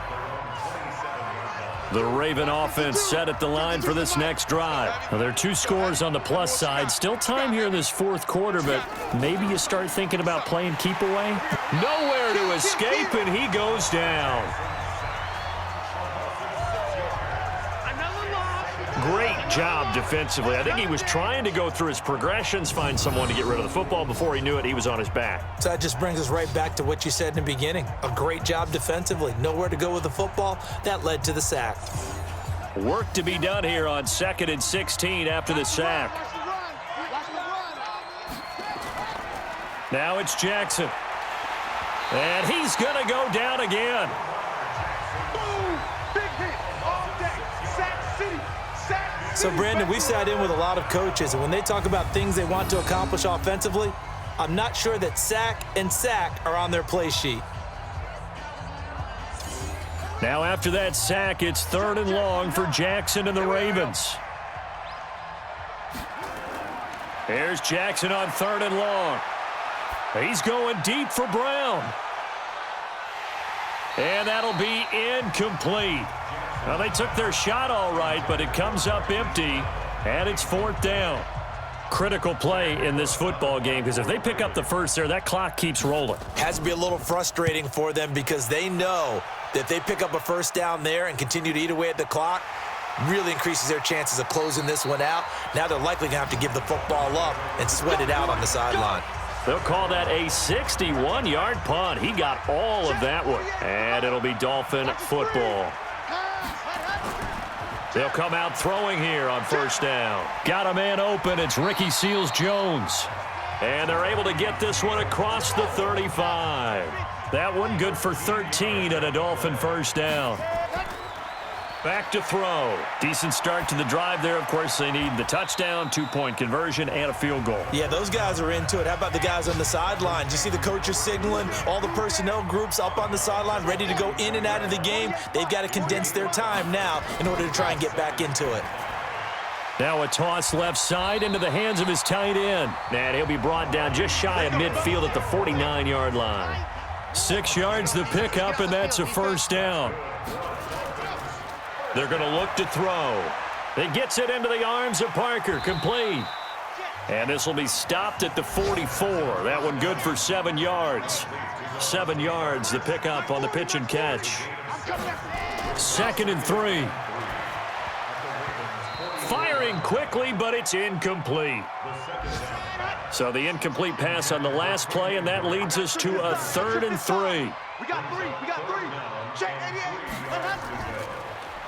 Speaker 7: The Raven offense set at the line for this next drive. Now, there are 2 scores on the plus side. Still time here in this 4th quarter, but maybe you start thinking about playing keep away. Nowhere to escape, and he goes down. Great job defensively. I think he was trying to go through his progressions, find someone to get rid of the football. Before he knew it, he was on his back.
Speaker 3: So that just brings us right back to what you said in the beginning. A great job defensively. Nowhere to go with the football. That led to the sack.
Speaker 7: Work to be done here on 2nd and 16 after the sack. Now it's Jackson. And he's going to go down again.
Speaker 3: So, Brandon, we sat in with a lot of coaches, and when they talk about things they want to accomplish offensively, I'm not sure that sack and sack are on their play sheet.
Speaker 7: Now after that sack, it's 3rd and long for Jackson and the Ravens. Here's Jackson on 3rd and long. He's going deep for Brown. And that'll be incomplete. Well, they took their shot all right, but it comes up empty, and it's 4th down. Critical play in this football game because if they pick up the first there, that clock keeps rolling.
Speaker 3: Has to be a little frustrating for them because they know that if they pick up a first down there and continue to eat away at the clock, really increases their chances of closing this one out. Now they're likely going to have to give the football up and sweat it out on the sideline.
Speaker 7: They'll call that a 61-yard punt. He got all of that one, and it'll be Dolphin football. They'll come out throwing here on 1st down. Got a man open. It's Ricky Seals-Jones. And they're able to get this one across the 35. That one good for 13 and a Dolphin 1st down. Back to throw. Decent start to the drive there. Of course, they need the touchdown, 2-point conversion, and a field goal.
Speaker 3: Yeah, those guys are into it. How about the guys on the sidelines? You see the coaches signaling, all the personnel groups up on the sideline, ready to go in and out of the game. They've got to condense their time now in order to try and get back into it.
Speaker 7: Now a toss left side into the hands of his tight end. And he'll be brought down just shy of midfield at the 49-yard line. 6 yards the pickup, and that's a 1st down. They're going to look to throw. It gets it into the arms of Parker. Complete. And this will be stopped at the 44. That one good for 7 yards. 7 yards, the pickup on the pitch and catch. 2nd and 3. Firing quickly, but it's incomplete. So the incomplete pass on the last play, and that leads us to a 3rd and 3.
Speaker 4: We got three. Check 88.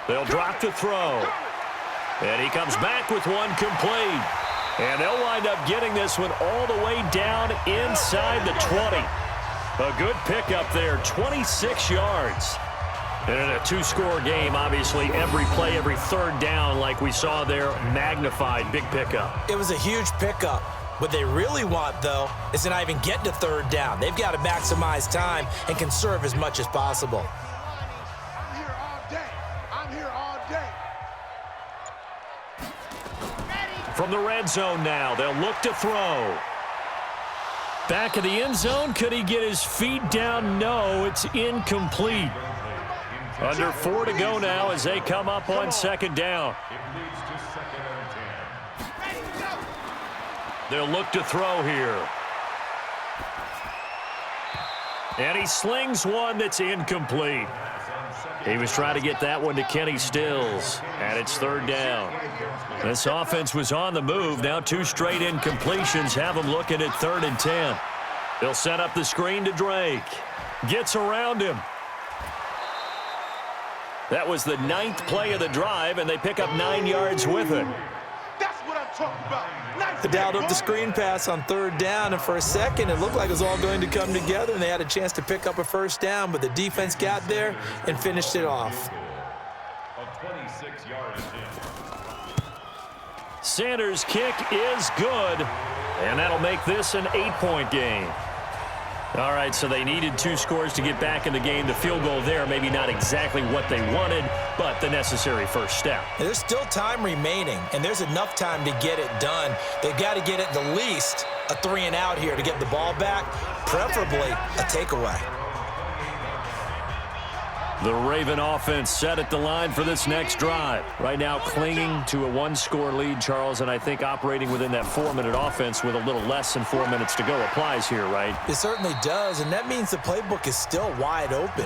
Speaker 7: They'll drop the throw. And he comes back with one complete. And they'll wind up getting this one all the way down inside the 20. A good pickup there, 26 yards. And in a two-score game, obviously, every play, every 3rd down, like we saw there, magnified, big pickup.
Speaker 3: It was a huge pickup. What they really want, though, is to not even get to 3rd down. They've got to maximize time and conserve as much as possible.
Speaker 4: I'm here all day. I'm here all day.
Speaker 7: From the red zone now, they'll look to throw. Back of the end zone, could he get his feet down? No, it's incomplete. Under 4 to go now as they come up on 2nd down. They'll look to throw here. And he slings one that's incomplete. He was trying to get that one to Kenny Stills, and it's 3rd down. This offense was on the move. Now 2 straight incompletions have them looking at 3rd and 10. They'll set up the screen to Drake. Gets around him. That was the 9th play of the drive, and they pick up 9 yards with it.
Speaker 4: That's what I'm talking about.
Speaker 3: They dialed up the screen pass on 3rd down, and for a second, it looked like it was all going to come together, and they had a chance to pick up a 1st down, but the defense got there and finished it off.
Speaker 5: A 26-yard attempt.
Speaker 7: Sanders' kick is good, and that'll make this an 8-point game. All right, so they needed 2 scores to get back in the game. The field goal there, maybe not exactly what they wanted, but the necessary first step.
Speaker 3: There's still time remaining, and there's enough time to get it done. They've got to get at the least a 3-and-out here to get the ball back, preferably a takeaway.
Speaker 7: The Raven offense set at the line for this next drive. Right now clinging to a 1-score lead, Charles, and I think operating within that 4-minute offense with a little less than 4 minutes to go applies here, right?
Speaker 3: It certainly does, and that means the playbook is still wide open.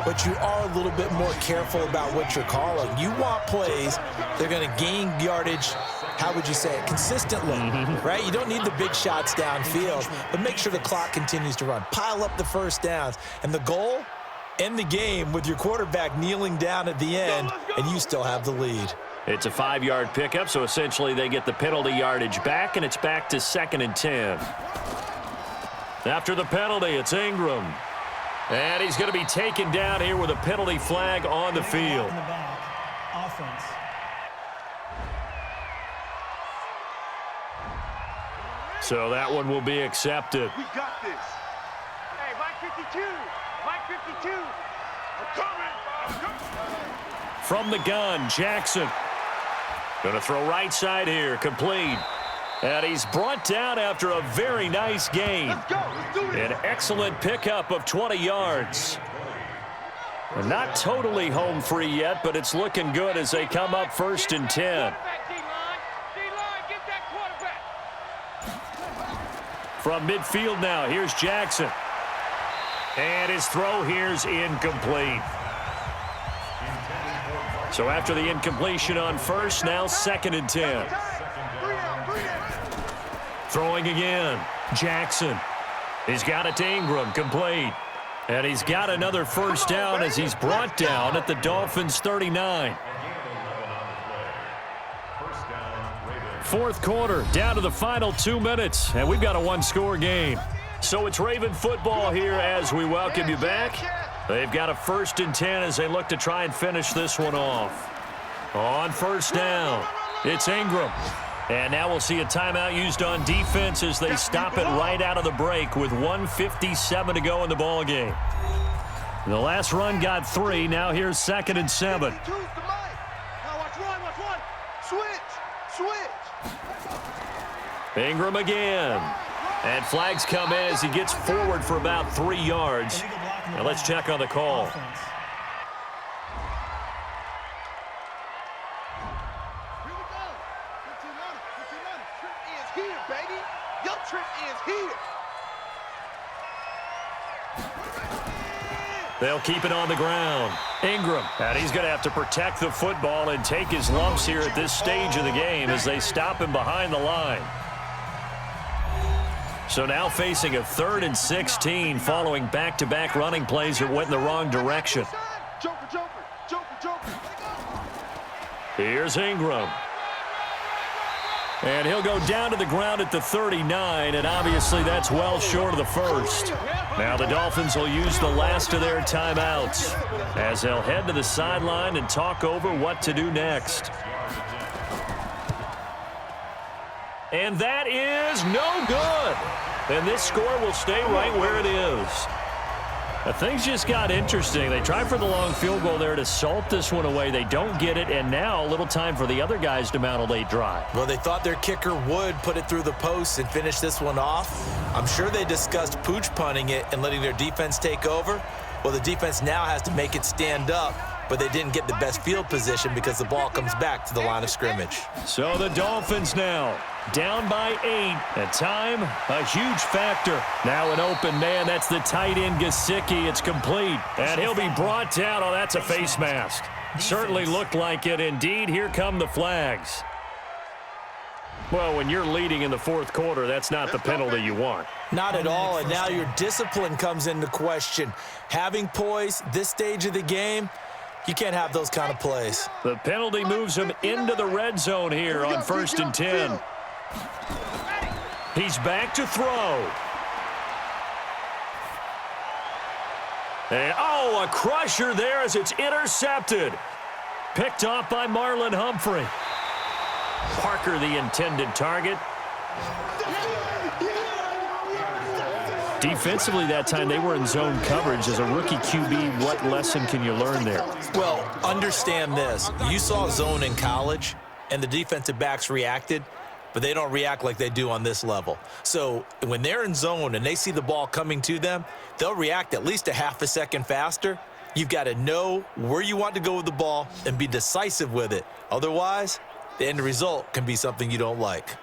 Speaker 3: But you are a little bit more careful about what you're calling. You want plays that are going to gain yardage, how would you say it, consistently, right? You don't need the big shots downfield, but make sure the clock continues to run. Pile up the first downs, and the goal, end the game with your quarterback kneeling down at the end, and you still have the lead.
Speaker 7: It's a 5-yard pickup, so essentially they get the penalty yardage back, and it's back to 2nd and 10. After the penalty, it's Ingram. And he's going to be taken down here with a penalty flag on the field.
Speaker 6: In the back. Offense.
Speaker 7: So that one will be accepted.
Speaker 4: We got this. Hey, Mike 52. Mike 52. I'm coming.
Speaker 7: From the gun, Jackson. Going to throw right side here, complete. And he's brought down after a very nice game.
Speaker 4: Let's go. Let's do this.
Speaker 7: An excellent pickup of 20 yards. Not totally home free yet, but it's looking good as they come up 1st and 10. From midfield now, here's Jackson. And his throw here's incomplete. So after the incompletion on 1st, now 2nd and 10. Throwing again, Jackson. He's got it to Ingram, complete. And he's got another 1st down as he's brought down at the Dolphins' 39. 4th quarter, down to the final 2 minutes, and we've got a 1-score game. So it's Raven football here as we welcome you back. They've got a 1st and 10 as they look to try and finish this one off. On 1st down, it's Ingram. And now we'll see a timeout used on defense as they stop it right out of the break with 1:57 to go in the ball game. The last run got 3. Now here's 2nd and 7.
Speaker 4: Now watch one. Switch.
Speaker 7: Ingram again. And flags come in as he gets forward for about 3 yards. Now let's check on the call.
Speaker 6: Offense.
Speaker 4: Here we go. 15 Trip is here, baby. Your trip is here.
Speaker 7: They'll keep it on the ground. Ingram, and he's going to have to protect the football and take his lumps here at this stage of the game as they stop him behind the line. So now facing a 3rd and 16 following back-to-back running plays that went in the wrong direction. Here's Ingram. And he'll go down to the ground at the 39, and obviously that's well short of the first. Now the Dolphins will use the last of their timeouts as they'll head to the sideline and talk over what to do next. And that is no good. And this score will stay right where it is. Things just got interesting. They tried for the long field goal there to salt this one away. They don't get it, and now a little time for the other guys to mount a late drive.
Speaker 3: Well, they thought their kicker would put it through the post and finish this one off. I'm sure they discussed pooch punting it and letting their defense take over. Well, the defense now has to make it stand up, but they didn't get the best field position because the ball comes back to the line of scrimmage.
Speaker 7: So the Dolphins now down by 8. At time, a huge factor. Now an open man. That's the tight end, Gesicki. It's complete. And he'll be brought down. Oh, that's a face mask. Certainly looked like it. Indeed, here come the flags. Well, when you're leading in the 4th quarter, that's not the penalty you want.
Speaker 3: Not at all, and now your discipline comes into question. Having poise this stage of the game, you can't have those kind of plays.
Speaker 7: The penalty moves him into the red zone here on 1st and 10. He's back to throw. And, oh, a crusher there as it's intercepted. Picked off by Marlon Humphrey. Parker, the intended target. Defensively that time, they were in zone coverage. As a rookie QB, what lesson can you learn there?
Speaker 3: Well, understand this. You saw zone in college, and the defensive backs reacted, but they don't react like they do on this level. So when they're in zone and they see the ball coming to them, they'll react at least a half a second faster. You've got to know where you want to go with the ball and be decisive with it. Otherwise, the end result can be something you don't like.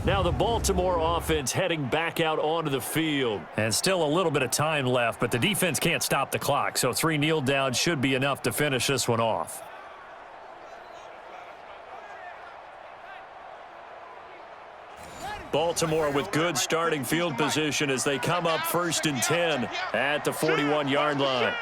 Speaker 7: Now the Baltimore offense heading back out onto the field. And still a little bit of time left, but the defense can't stop the clock. So 3 kneel downs should be enough to finish this one off. Baltimore with good starting field position as they come up 1st and 10 at the 41-yard line.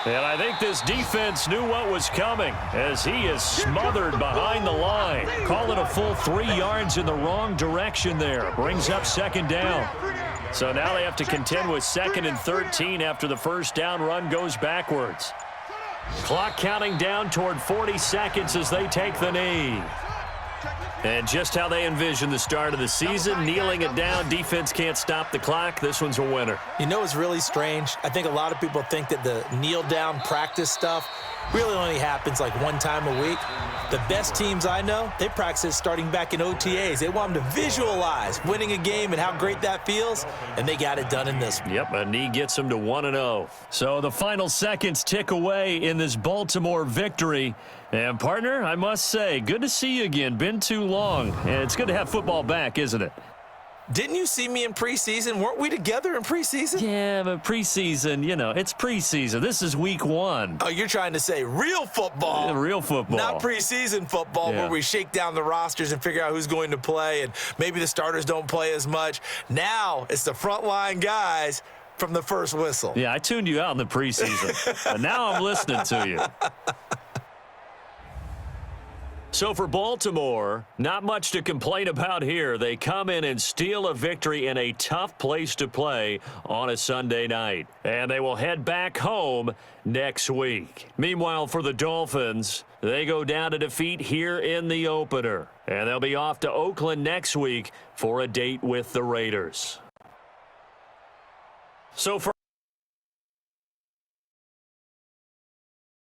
Speaker 7: And I think this defense knew what was coming as he is smothered behind the line. Call it a full 3 yards in the wrong direction there. Brings up 2nd down. So now they have to contend with 2nd and 13 after the first down run goes backwards. Clock counting down toward 40 seconds as they take the knee. And just how they envision the start of the season, kneeling it down, defense can't stop the clock. This one's a winner.
Speaker 3: You know what's really strange? I think a lot of people think that the kneel-down practice stuff really only happens like 1 time a week. The best teams I know, they practice it starting back in OTAs. They want them to visualize winning a game and how great that feels, and they got it done in this one.
Speaker 7: Yep, a knee gets them to 1-0. So the final seconds tick away in this Baltimore victory. And, partner, I must say, good to see you again. Been too long. And it's good to have football back, isn't it?
Speaker 3: Didn't you see me in preseason? Weren't we together in preseason?
Speaker 7: Yeah, but preseason, you know, it's preseason. This is week 1.
Speaker 3: Oh, you're trying to say real football.
Speaker 7: Yeah, real football.
Speaker 3: Not preseason football where we shake down the rosters and figure out who's going to play, and maybe the starters don't play as much. Now it's the frontline guys from the first whistle.
Speaker 7: Yeah, I tuned you out in the preseason. But now I'm listening to you. So for Baltimore, not much to complain about here. They come in and steal a victory in a tough place to play on a Sunday night. And they will head back home next week. Meanwhile, for the Dolphins, they go down to defeat here in the opener. And they'll be off to Oakland next week for a date with the Raiders. So for